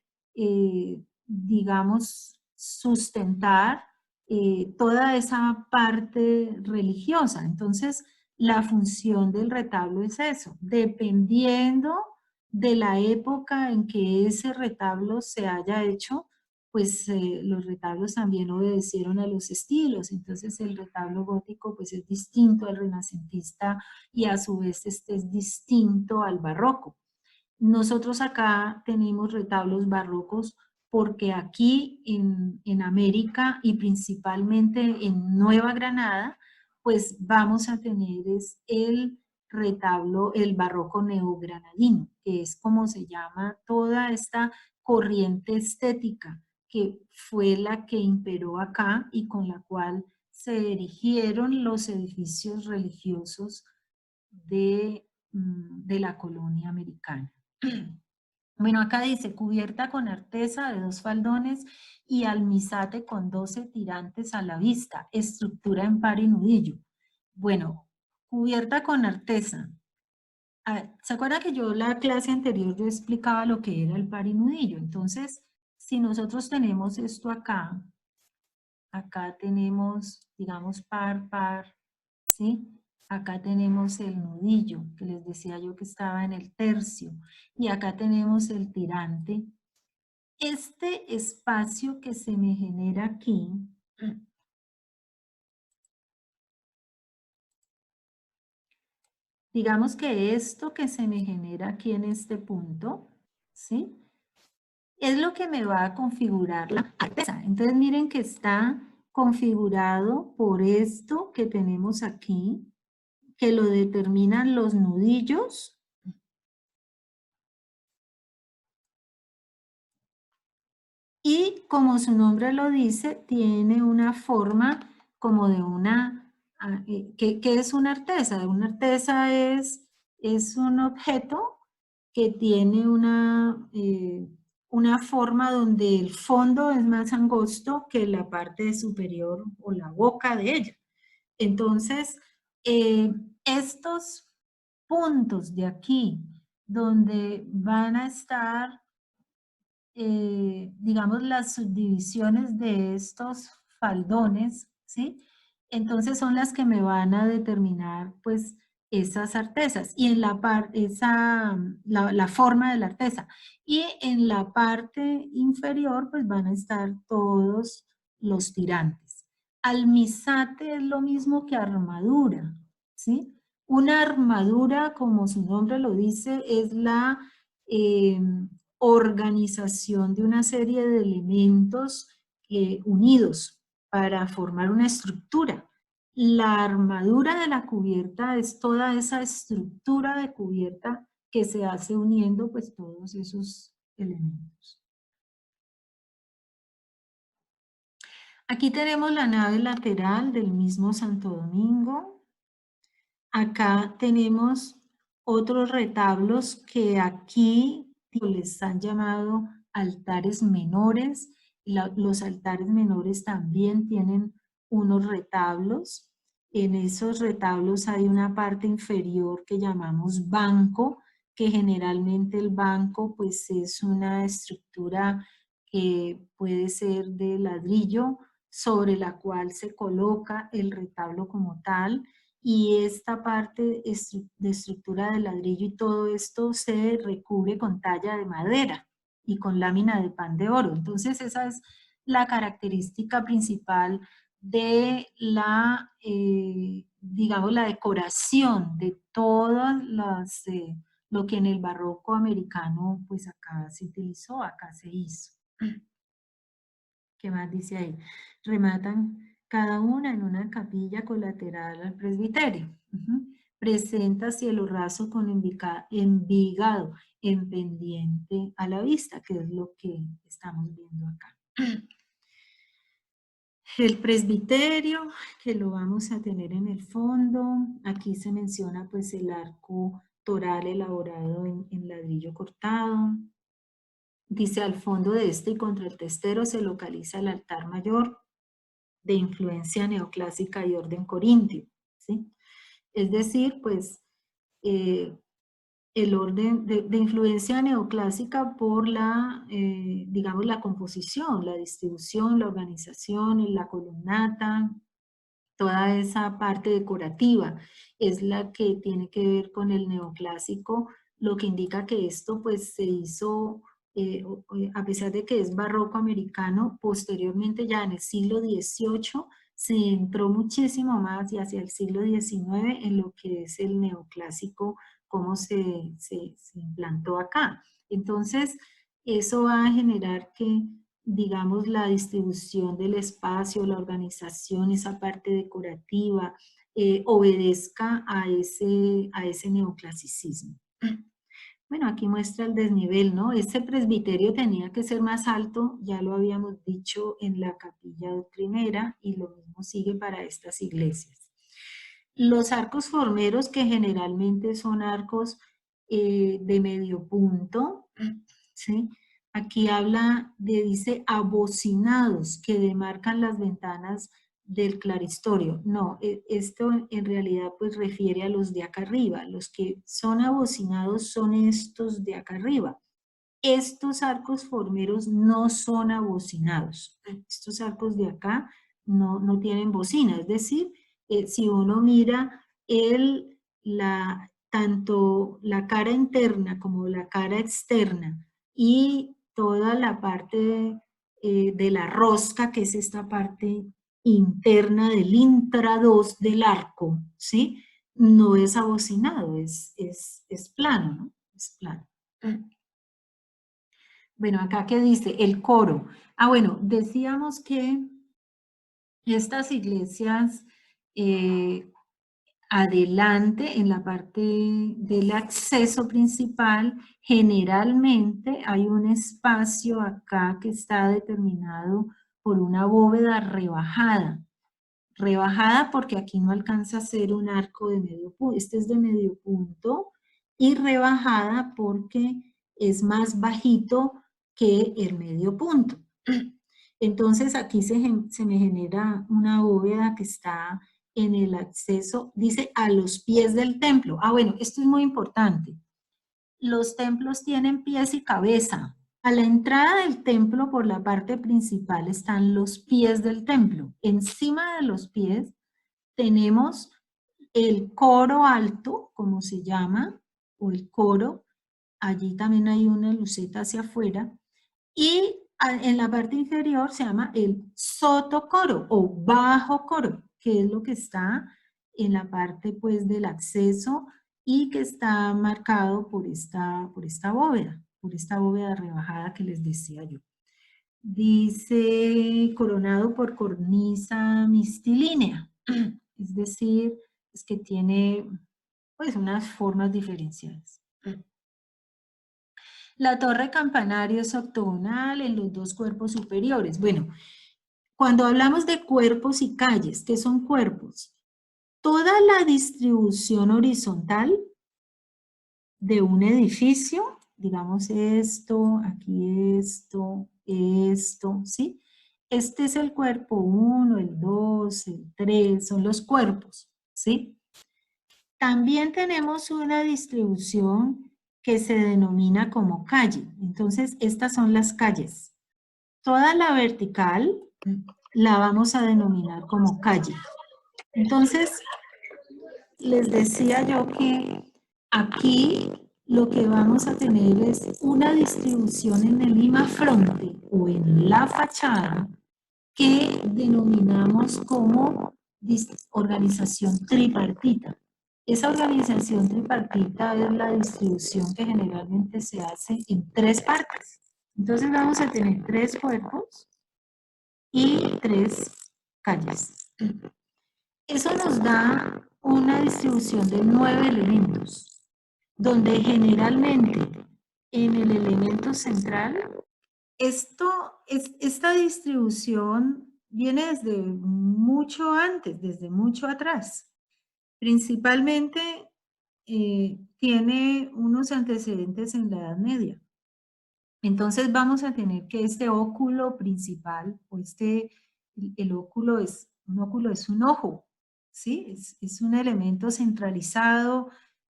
digamos, sustentar toda esa parte religiosa. Entonces, la función del retablo es eso, dependiendo de la época en que ese retablo se haya hecho, pues los retablos también obedecieron a los estilos. Entonces el retablo gótico pues es distinto al renacentista y a su vez este es distinto al barroco. Nosotros acá tenemos retablos barrocos porque aquí en América y principalmente en Nueva Granada, pues vamos a tener el retablo, el barroco neogranadino, que es como se llama toda esta corriente estética que fue la que imperó acá y con la cual se erigieron los edificios religiosos de la colonia americana. Bueno, acá dice, cubierta con artesa de 2 faldones y almizate con 12 tirantes a la vista, estructura en par y nudillo. Bueno, cubierta con artesa. ¿Se acuerda que yo la clase anterior yo explicaba lo que era el par y nudillo? Entonces, si nosotros tenemos esto acá, acá tenemos, digamos, par, par, ¿sí? Acá tenemos el nudillo, que les decía yo que estaba en el tercio, y acá tenemos el tirante. Este espacio que se me genera aquí, digamos que esto que se me genera aquí en este punto, ¿sí? Es lo que me va a configurar la artesa. Entonces miren que está configurado por esto que tenemos aquí, que lo determinan los nudillos. Y como su nombre lo dice, tiene una forma como de una, ¿qué es una artesa? Una artesa es un objeto que tiene una forma donde el fondo es más angosto que la parte superior o la boca de ella. Entonces, estos puntos de aquí, donde van a estar, digamos, las subdivisiones de estos faldones, ¿sí? Entonces son las que me van a determinar, pues, esas artesas y en la forma de la artesa. Y en la parte inferior, pues, van a estar todos los tirantes. Almizate es lo mismo que armadura, ¿sí? Una armadura, como su nombre lo dice, es la organización de una serie de elementos unidos para formar una estructura. La armadura de la cubierta es toda esa estructura de cubierta que se hace uniendo pues todos esos elementos. Aquí tenemos la nave lateral del mismo Santo Domingo. Acá tenemos otros retablos que aquí les han llamado altares menores. Los altares menores también tienen unos retablos. En esos retablos hay una parte inferior que llamamos banco, que generalmente el banco pues es una estructura que puede ser de ladrillo sobre la cual se coloca el retablo como tal, y esta parte de estructura de ladrillo y todo esto se recubre con talla de madera y con lámina de pan de oro. Entonces esa es la característica principal de la, digamos, la decoración de todas las, lo que en el barroco americano pues acá se utilizó, acá se hizo. ¿Qué más dice ahí? Rematan cada una en una capilla colateral al presbiterio. Presenta cielo raso con envigado en pendiente a la vista, que es lo que estamos viendo acá. El presbiterio, que lo vamos a tener en el fondo. Aquí se menciona pues el arco toral elaborado en ladrillo cortado. Dice, al fondo de este y contra el testero se localiza el altar mayor de influencia neoclásica y orden corintio, ¿sí? Es decir, pues, el orden de influencia neoclásica por la, digamos, la composición, la distribución, la organización, la columnata, toda esa parte decorativa es la que tiene que ver con el neoclásico, lo que indica que esto pues se hizo, a pesar de que es barroco americano, posteriormente ya en el siglo XVIII se entró muchísimo más y hacia el siglo XIX en lo que es el neoclásico, cómo se implantó acá. Entonces, eso va a generar que, digamos, la distribución del espacio, la organización, esa parte decorativa, obedezca a ese neoclasicismo. Bueno, aquí muestra el desnivel, ¿no? Ese presbiterio tenía que ser más alto, ya lo habíamos dicho en la capilla doctrinera, y lo mismo sigue para estas iglesias. Los arcos formeros, que generalmente son arcos de medio punto, ¿sí? Aquí habla dice, abocinados, que demarcan las ventanas del claristorio. No, esto en realidad pues refiere a los de acá arriba. Los que son abocinados son estos de acá arriba. Estos arcos formeros no son abocinados. Estos arcos de acá no tienen bocina. Es decir, si uno mira tanto la cara interna como la cara externa y toda la parte de la rosca, que es esta parte interna del intrados del arco, ¿sí? No es abocinado, es plano, ¿no? Es plano. Bueno, acá que dice el coro. Bueno, decíamos que estas iglesias adelante, en la parte del acceso principal, generalmente hay un espacio acá que está determinado por una bóveda rebajada. Rebajada porque aquí no alcanza a ser un arco de medio punto, este es de medio punto, y rebajada porque es más bajito que el medio punto. Entonces aquí se me genera una bóveda que está en el acceso, dice a los pies del templo. Bueno, esto es muy importante. Los templos tienen pies y cabeza. A la entrada del templo por la parte principal están los pies del templo. Encima de los pies tenemos el coro alto, como se llama, o el coro. Allí también hay una luceta hacia afuera. Y en la parte inferior se llama el sotocoro o bajo coro, que es lo que está en la parte pues del acceso y que está marcado por esta bóveda rebajada que les decía yo. Dice coronado por cornisa mistilínea, es decir, es que tiene pues unas formas diferenciadas. La torre campanario es octogonal en los dos cuerpos superiores. Bueno, cuando hablamos de cuerpos y calles, ¿qué son cuerpos? Toda la distribución horizontal de un edificio, digamos esto, aquí esto, ¿sí? Este es el cuerpo 1, el 2, el 3, son los cuerpos, ¿sí? También tenemos una distribución que se denomina como calle. Entonces, estas son las calles. Toda la vertical la vamos a denominar como calle. Entonces, les decía yo que aquí lo que vamos a tener es una distribución en el imafronte o en la fachada que denominamos como organización tripartita. Esa organización tripartita es la distribución que generalmente se hace en 3 partes. Entonces vamos a tener 3 cuerpos y 3 calles. Eso nos da una distribución de 9 elementos, donde generalmente en el elemento central, esta distribución viene desde mucho antes, desde mucho atrás. Principalmente tiene unos antecedentes en la Edad Media. Entonces vamos a tener que este óculo principal, o el óculo es un ojo, ¿sí? Es un elemento centralizado,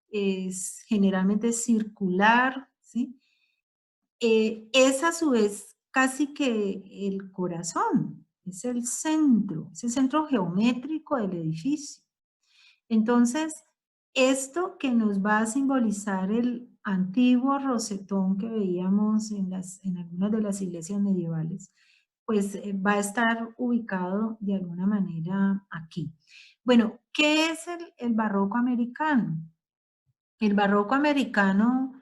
es generalmente circular, ¿sí? Es a su vez casi que el corazón, es el centro geométrico del edificio. Entonces, esto que nos va a simbolizar el antiguo rosetón que veíamos en algunas de las iglesias medievales, pues va a estar ubicado de alguna manera aquí. Bueno, ¿qué es el barroco americano? El barroco americano,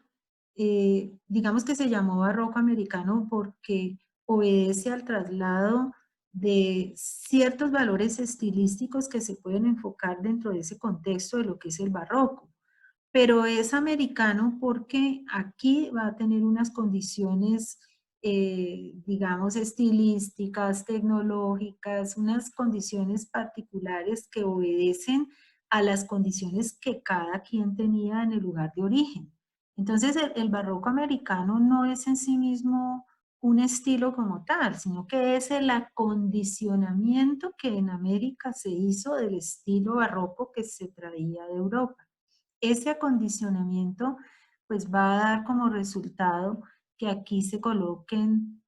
digamos que se llamó barroco americano porque obedece al traslado de ciertos valores estilísticos que se pueden enfocar dentro de ese contexto de lo que es el barroco. Pero es americano porque aquí va a tener unas condiciones, digamos, estilísticas, tecnológicas, unas condiciones particulares que obedecen a las condiciones que cada quien tenía en el lugar de origen. Entonces, el barroco americano no es en sí mismo un estilo como tal, sino que es el acondicionamiento que en América se hizo del estilo barroco que se traía de Europa. Ese acondicionamiento pues va a dar como resultado que aquí se coloquen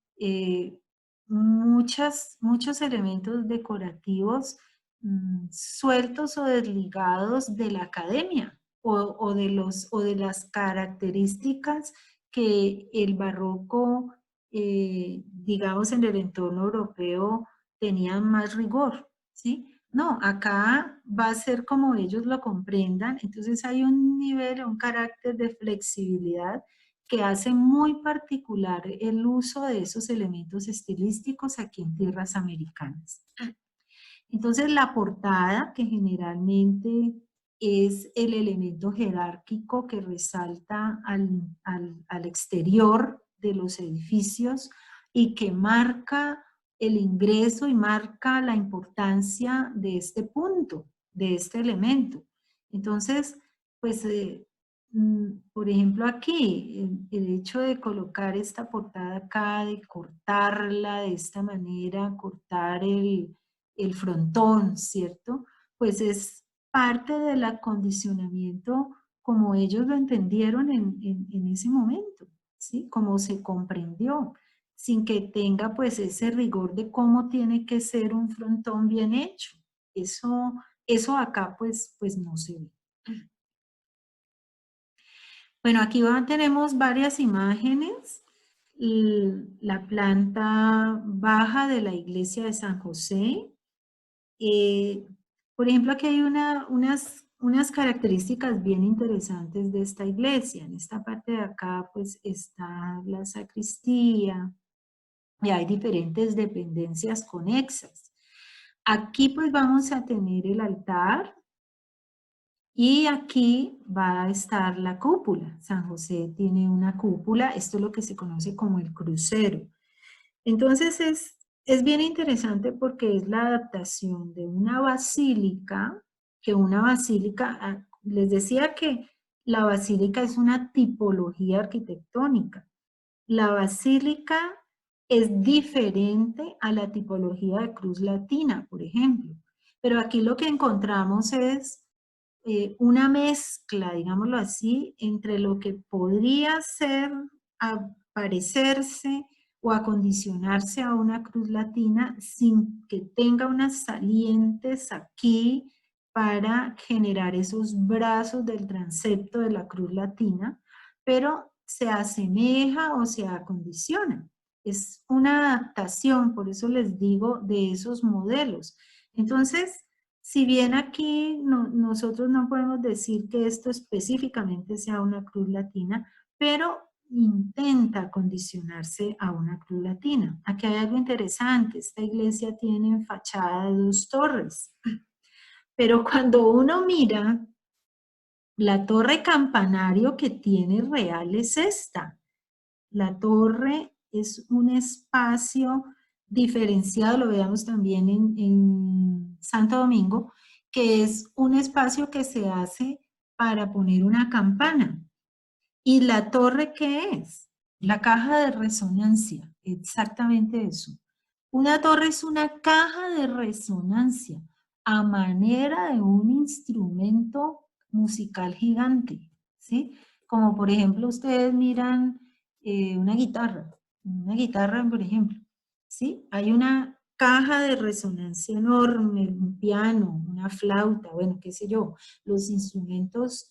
muchos elementos decorativos sueltos o desligados de la academia o de las características que el barroco, digamos en el entorno europeo, tenía más rigor, ¿sí? No, acá va a ser como ellos lo comprendan, entonces hay un nivel, un carácter de flexibilidad que hace muy particular el uso de esos elementos estilísticos aquí en tierras americanas. Entonces la portada, que generalmente es el elemento jerárquico que resalta al exterior de los edificios y que marca el ingreso y marca la importancia de este punto, de este elemento. Entonces, pues, por ejemplo aquí, el hecho de colocar esta portada acá, de cortarla de esta manera, cortar el frontón, ¿cierto? Pues es parte del acondicionamiento como ellos lo entendieron en ese momento, ¿sí? Como se comprendió, sin que tenga pues ese rigor de cómo tiene que ser un frontón bien hecho. Eso acá pues no se ve. Bueno, aquí tenemos varias imágenes. La planta baja de la iglesia de San José. Por ejemplo, aquí hay unas características bien interesantes de esta iglesia. En esta parte de acá pues está la sacristía y hay diferentes dependencias conexas. Aquí pues vamos a tener el altar Y aquí va a estar la cúpula. San José tiene una cúpula, esto es lo que se conoce como el crucero. Entonces es bien interesante porque es la adaptación de una basílica, que una basílica, les decía que la basílica es una tipología arquitectónica. La basílica es diferente a la tipología de cruz latina, por ejemplo. Pero aquí lo que encontramos es una mezcla, digámoslo así, entre lo que podría ser, parecerse o acondicionarse a una cruz latina sin que tenga unas salientes aquí para generar esos brazos del transepto de la cruz latina, pero se asemeja o se acondiciona. Es una adaptación, por eso les digo, de esos modelos. Entonces, si bien aquí nosotros no podemos decir que esto específicamente sea una cruz latina, pero intenta condicionarse a una cruz latina. Aquí hay algo interesante, esta iglesia tiene fachada de 2 torres, pero cuando uno mira la torre campanario que tiene real es esta. La torre es un espacio diferenciado, lo veamos también en Santo Domingo, que es un espacio que se hace para poner una campana. ¿Y la torre qué es? La caja de resonancia, exactamente eso. Una torre es una caja de resonancia a manera de un instrumento musical gigante, ¿sí? Como por ejemplo ustedes miran una guitarra por ejemplo, ¿sí? Hay una caja de resonancia enorme, un piano, una flauta, bueno, qué sé yo, los instrumentos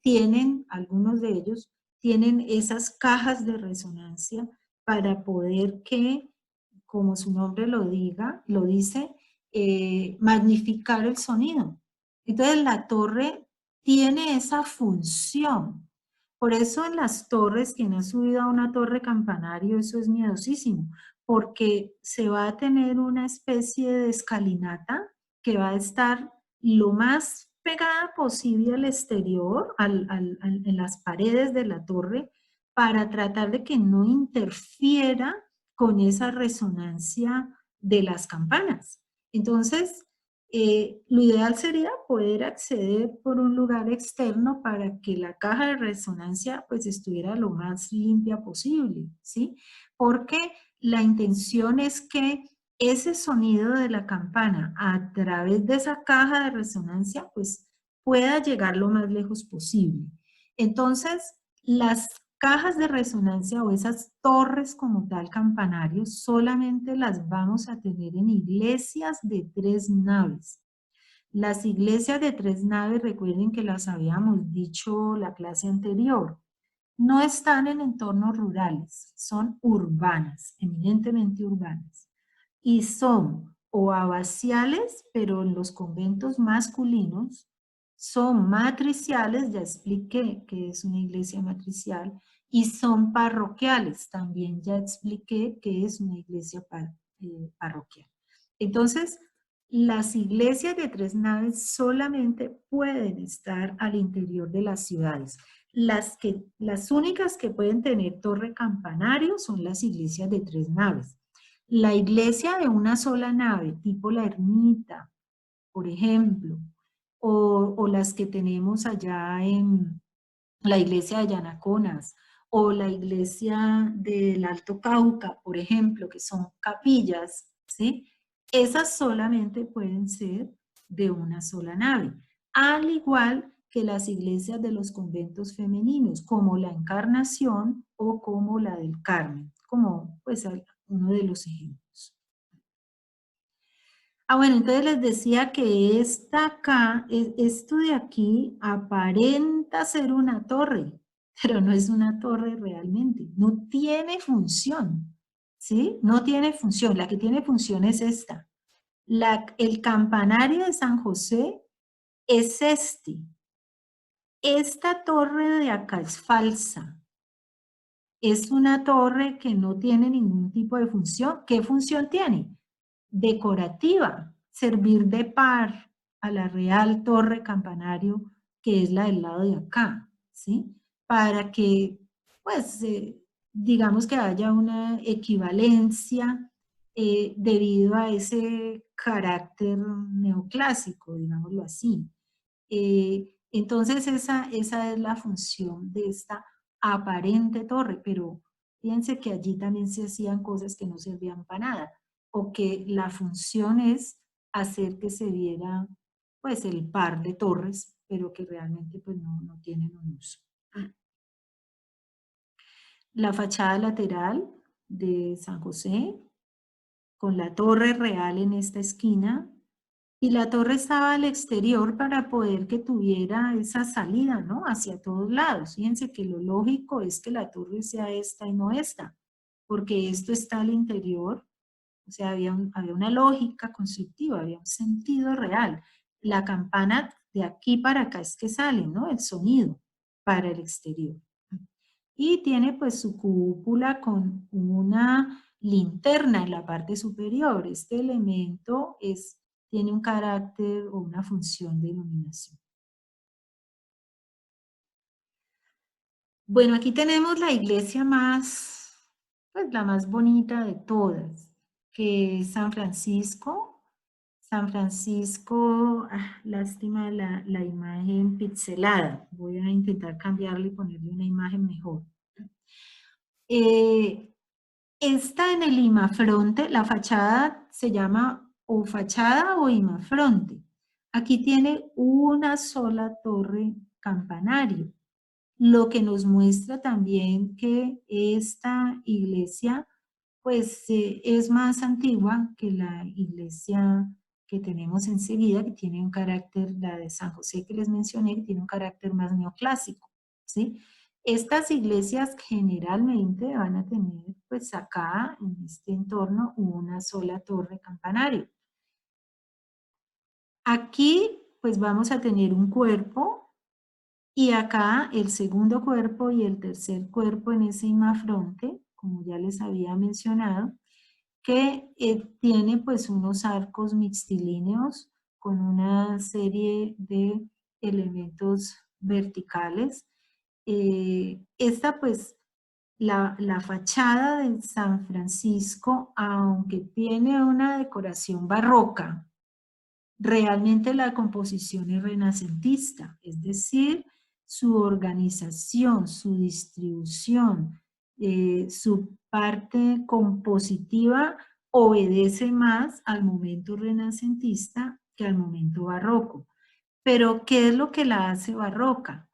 tienen, algunos de ellos, tienen esas cajas de resonancia para poder que, como su nombre lo dice, magnificar el sonido. Entonces la torre tiene esa función. Por eso en las torres, quien ha subido a una torre campanario, eso es miedosísimo, porque se va a tener una especie de escalinata que va a estar lo más pegada posible al exterior, en las paredes de la torre, para tratar de que no interfiera con esa resonancia de las campanas. Entonces, lo ideal sería poder acceder por un lugar externo para que la caja de resonancia pues estuviera lo más limpia posible, ¿sí? Porque la intención es que ese sonido de la campana a través de esa caja de resonancia pues pueda llegar lo más lejos posible. Entonces, las cajas de resonancia o esas torres como tal campanarios solamente las vamos a tener en iglesias de 3 naves. Las iglesias de 3 naves, recuerden que las habíamos dicho la clase anterior, no están en entornos rurales, son urbanas, eminentemente urbanas. Y son o abaciales, pero en los conventos masculinos, son matriciales, ya expliqué que es una iglesia matricial, y son parroquiales, también ya expliqué que es una iglesia parroquial. Entonces, las iglesias de 3 naves solamente pueden estar al interior de las ciudades. Las únicas que pueden tener torre campanario son las iglesias de 3 naves. La iglesia de una sola nave, tipo la ermita, por ejemplo, o las que tenemos allá en la iglesia de Yanaconas, o la iglesia del Alto Cauca, por ejemplo, que son capillas, ¿sí? Esas solamente pueden ser de una sola nave, al igual que las iglesias de los conventos femeninos, como la Encarnación o como la del Carmen, como pues uno de los ejemplos. Bueno, entonces les decía que esto de aquí aparenta ser una torre, pero no es una torre realmente, no tiene función, ¿sí? No tiene función, la que tiene función es esta. El campanario de San José es este. Esta torre de acá es falsa. Es una torre que no tiene ningún tipo de función. ¿Qué función tiene? Decorativa, servir de par, a la Real Torre Campanario, que es la del lado de acá, ¿sí? Para que, pues, digamos que haya una equivalencia debido a ese carácter neoclásico, digámoslo así. Entonces esa es la función de esta aparente torre, pero fíjense que allí también se hacían cosas que no servían para nada, o que la función es hacer que se viera pues el par de torres, pero que realmente pues no tienen un uso. La fachada lateral de San José, con la torre real en esta esquina, y la torre estaba al exterior para poder que tuviera esa salida, ¿no? Hacia todos lados. Fíjense que lo lógico es que la torre sea esta y no esta, porque esto está al interior, o sea, había una lógica constructiva, había un sentido real. La campana de aquí para acá es que sale, ¿no? El sonido para el exterior. Y tiene pues su cúpula con una linterna en la parte superior. Este elemento tiene un carácter o una función de iluminación. Bueno, aquí tenemos la iglesia pues la más bonita de todas, que es San Francisco. San Francisco, lástima la imagen pixelada. Voy a intentar cambiarle y ponerle una imagen mejor. Está en el imafronte, la fachada se llama o fachada o imafronte. Aquí tiene una sola torre campanario, lo que nos muestra también que esta iglesia pues es más antigua que la iglesia que tenemos enseguida, que tiene un carácter, la de San José que les mencioné, que tiene un carácter más neoclásico, ¿sí? Estas iglesias generalmente van a tener, pues acá, en este entorno, una sola torre campanario. Aquí, pues vamos a tener un cuerpo, y acá el segundo cuerpo y el tercer cuerpo en ese imafronte, como ya les había mencionado, que tiene pues unos arcos mixtilíneos con una serie de elementos verticales. Esta pues, la fachada de San Francisco, aunque tiene una decoración barroca, realmente la composición es renacentista, es decir, su organización, su distribución, su parte compositiva obedece más al momento renacentista que al momento barroco. Pero, ¿qué es lo que la hace barroca?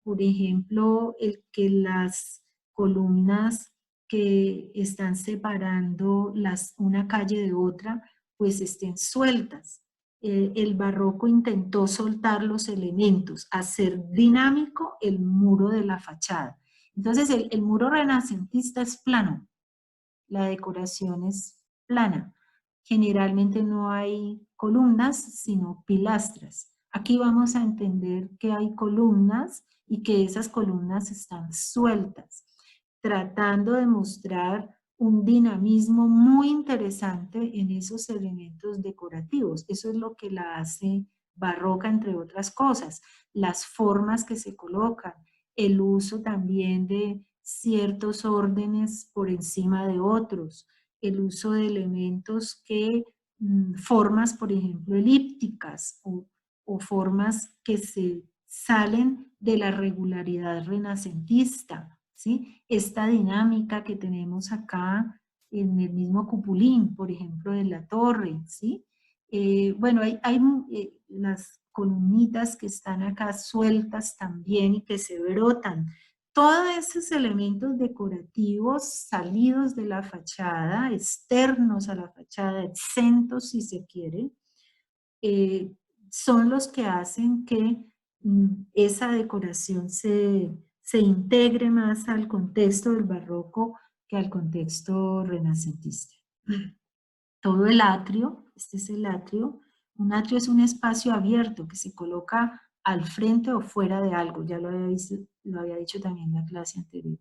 Por ejemplo, el que las columnas que están separando una calle de otra, pues estén sueltas. El barroco intentó soltar los elementos, hacer dinámico el muro de la fachada. Entonces, el muro renacentista es plano, la decoración es plana. Generalmente no hay columnas, sino pilastras. Aquí vamos a entender que hay columnas y que esas columnas están sueltas, tratando de mostrar un dinamismo muy interesante en esos elementos decorativos. Eso es lo que la hace barroca, entre otras cosas. Las formas que se colocan, el uso también de ciertos órdenes por encima de otros, el uso de elementos formas, por ejemplo, elípticas o formas que se salen de la regularidad renacentista, ¿sí? Esta dinámica que tenemos acá en el mismo cupulín, por ejemplo, de la torre, ¿sí? Bueno, hay las columnitas que están acá sueltas también y que se brotan. Todos esos elementos decorativos salidos de la fachada, externos a la fachada, exentos si se quiere, son los que hacen que esa decoración se integre más al contexto del barroco que al contexto renacentista. Todo el atrio, este es el atrio. Un atrio es un espacio abierto que se coloca al frente o fuera de algo, ya lo había dicho también en la clase anterior.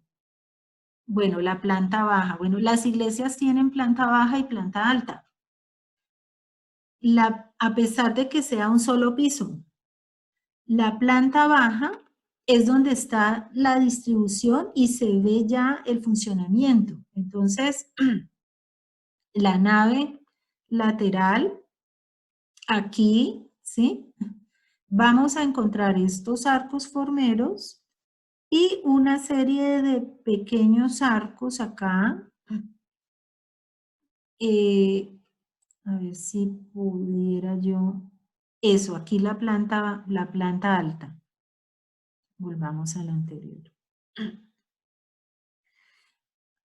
Bueno, la planta baja. Bueno, las iglesias tienen planta baja y planta alta. La a pesar de que sea un solo piso. La planta baja es donde está la distribución y se ve ya el funcionamiento. Entonces, la nave lateral, aquí, ¿sí? Vamos a encontrar estos arcos formeros y una serie de pequeños arcos acá. A ver si pudiera yo... Eso, aquí la planta alta. Volvamos a la anterior.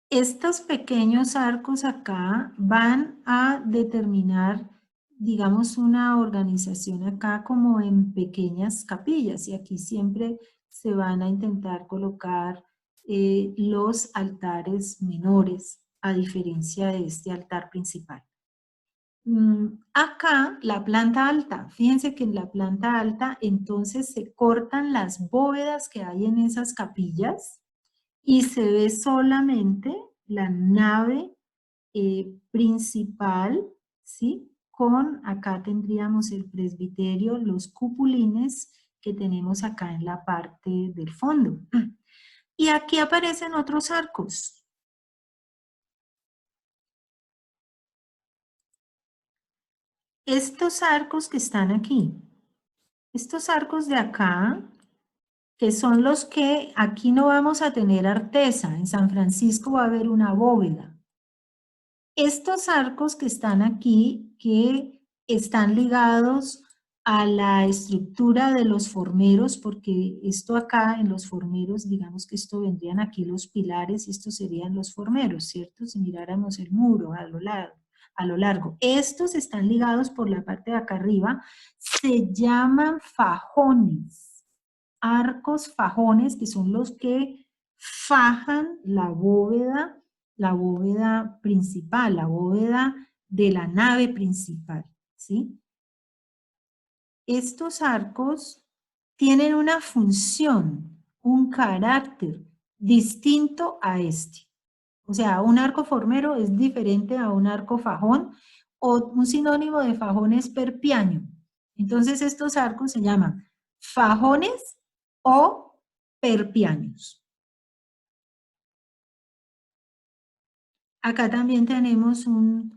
Estos pequeños arcos acá van a determinar, digamos, una organización acá como en pequeñas capillas, y aquí siempre se van a intentar colocar los altares menores, a diferencia de este altar principal. Acá, la planta alta, fíjense que en la planta alta entonces se cortan las bóvedas que hay en esas capillas, y se ve solamente la nave principal, ¿sí? Acá tendríamos el presbiterio, los cupulines que tenemos acá en la parte del fondo. Y aquí aparecen otros arcos. Estos arcos que están aquí, estos arcos de acá, que son los que aquí no vamos a tener artesa, en San Francisco va a haber una bóveda. Estos arcos que están aquí, que están ligados a la estructura de los formeros, porque esto acá en los formeros, digamos que esto vendrían aquí los pilares y estos serían los formeros, ¿cierto? Si miráramos el muro a lo largo. Estos están ligados por la parte de acá arriba, se llaman fajones, arcos fajones, que son los que fajan la bóveda principal, la bóveda de la nave principal, ¿sí? Estos arcos tienen una función, un carácter distinto a este. O sea, un arco formero es diferente a un arco fajón, o un sinónimo de fajón es perpiaño. Entonces estos arcos se llaman fajones o perpiaños. Acá también tenemos un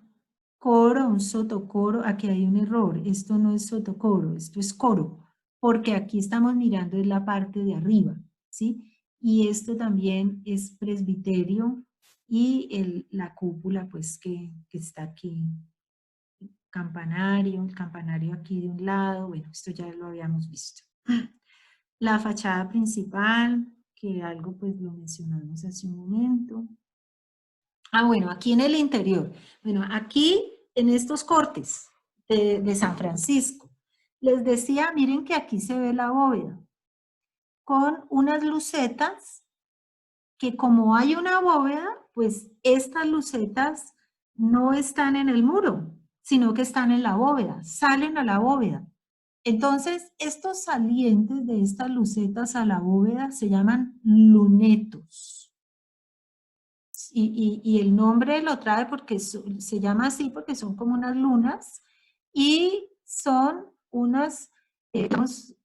coro, un sotocoro. Aquí hay un error. Esto no es sotocoro, esto es coro, porque aquí estamos mirando en la parte de arriba, ¿sí? Y esto también es presbiterio y la cúpula, pues, que está aquí. Campanario, el campanario aquí de un lado. Bueno, esto ya lo habíamos visto. La fachada principal, que algo pues lo mencionamos hace un momento. Bueno, aquí en el interior. Bueno, aquí en estos cortes de San Francisco, les decía, miren que aquí se ve la bóveda con unas lucetas que, como hay una bóveda, pues estas lucetas no están en el muro, sino que están en la bóveda, salen a la bóveda. Entonces, estos salientes de estas lucetas a la bóveda se llaman lunetos. Y el nombre lo trae porque se llama así porque son como unas lunas, y son unas, digamos,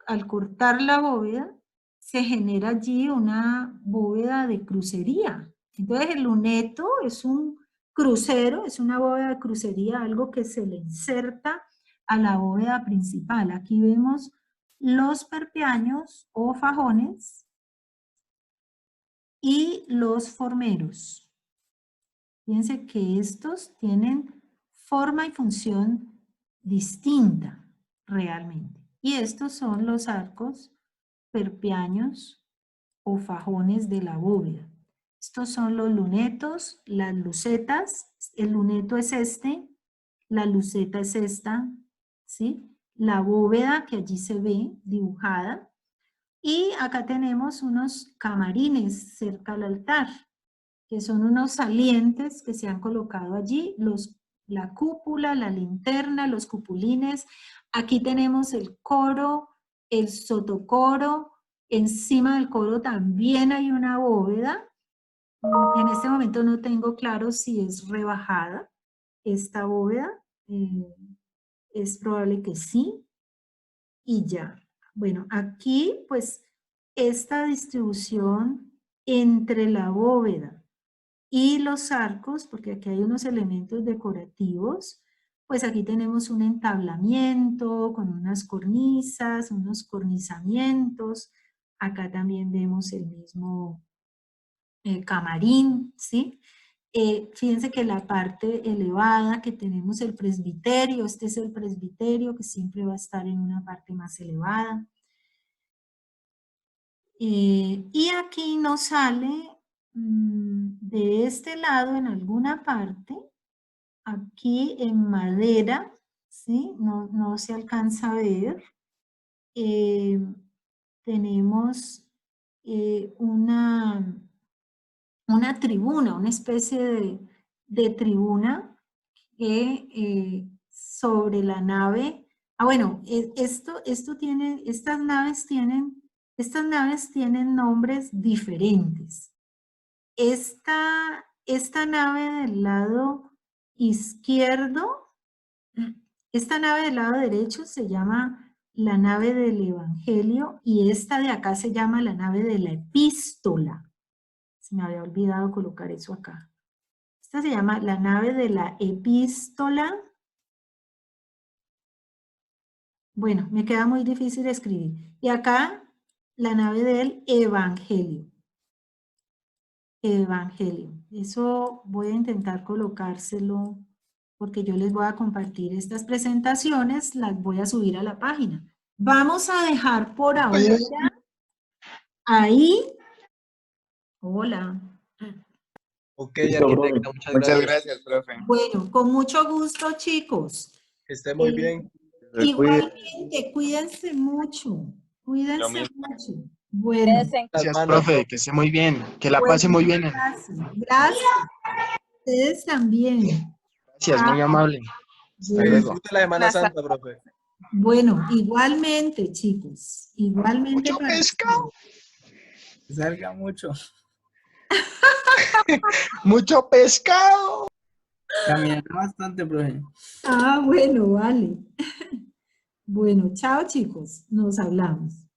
al cortar la bóveda, se genera allí una bóveda de crucería. Entonces el luneto es un crucero, es una bóveda de crucería, algo que se le inserta a la bóveda principal. Aquí vemos los perpeaños o fajones y los formeros. Fíjense que estos tienen forma y función distinta realmente. Y estos son los arcos perpeaños o fajones de la bóveda. Estos son los lunetos, las lucetas. El luneto es este, la luceta es esta, ¿sí? La bóveda que allí se ve dibujada. Y acá tenemos unos camarines cerca al altar, que son unos salientes que se han colocado allí, la cúpula, la linterna, los cupulines. Aquí tenemos el coro, el sotocoro. Encima del coro también hay una bóveda. En este momento no tengo claro si es rebajada esta bóveda. Es probable que sí y ya. Bueno, aquí pues esta distribución entre la bóveda y los arcos, porque aquí hay unos elementos decorativos, pues aquí tenemos un entablamiento con unas cornisas, unos cornisamientos. Acá también vemos el mismo camarín, ¿sí? Fíjense que la parte elevada que tenemos el presbiterio, este es el presbiterio que siempre va a estar en una parte más elevada. Y aquí nos sale de este lado en alguna parte, aquí en madera, ¿sí? No se alcanza a ver. Tenemos una tribuna, una especie de tribuna que sobre la nave, bueno, esto tiene, estas naves tienen nombres diferentes. Esta nave del lado izquierdo, esta nave del lado derecho se llama la nave del Evangelio y esta de acá se llama la nave de la epístola. Se me había olvidado colocar eso acá. Esta se llama la nave de la epístola. Bueno, me queda muy difícil escribir. Y acá, la nave del Evangelio. Evangelio. Eso voy a intentar colocárselo porque yo les voy a compartir estas presentaciones, las voy a subir a la página. Vamos a dejar por ahora ahí. Hola.
Ok,
Listo, profe.
arquitecta, muchas
Muchas
gracias.
gracias, profe.
Bueno, con mucho gusto, chicos.
Que esté muy bien.
Igualmente, cuídense mucho. Cuídense
Lo mismo.
mucho. Bueno,
Quédense
Gracias,
Hermano.
profe, que esté muy bien, que la
bueno,
pase muy bien.
gracias. Gracias. Ustedes también.
Gracias, muy amable. Hasta
Bueno,
Que
luego.
disfrute la Semana Santa, profe.
bueno, igualmente, chicos. Igualmente
Mucho
para
pescado.
Que salga mucho.
Mucho pescado.
Caminará bastante, profe.
bueno, vale. Bueno, chao, chicos. Nos hablamos.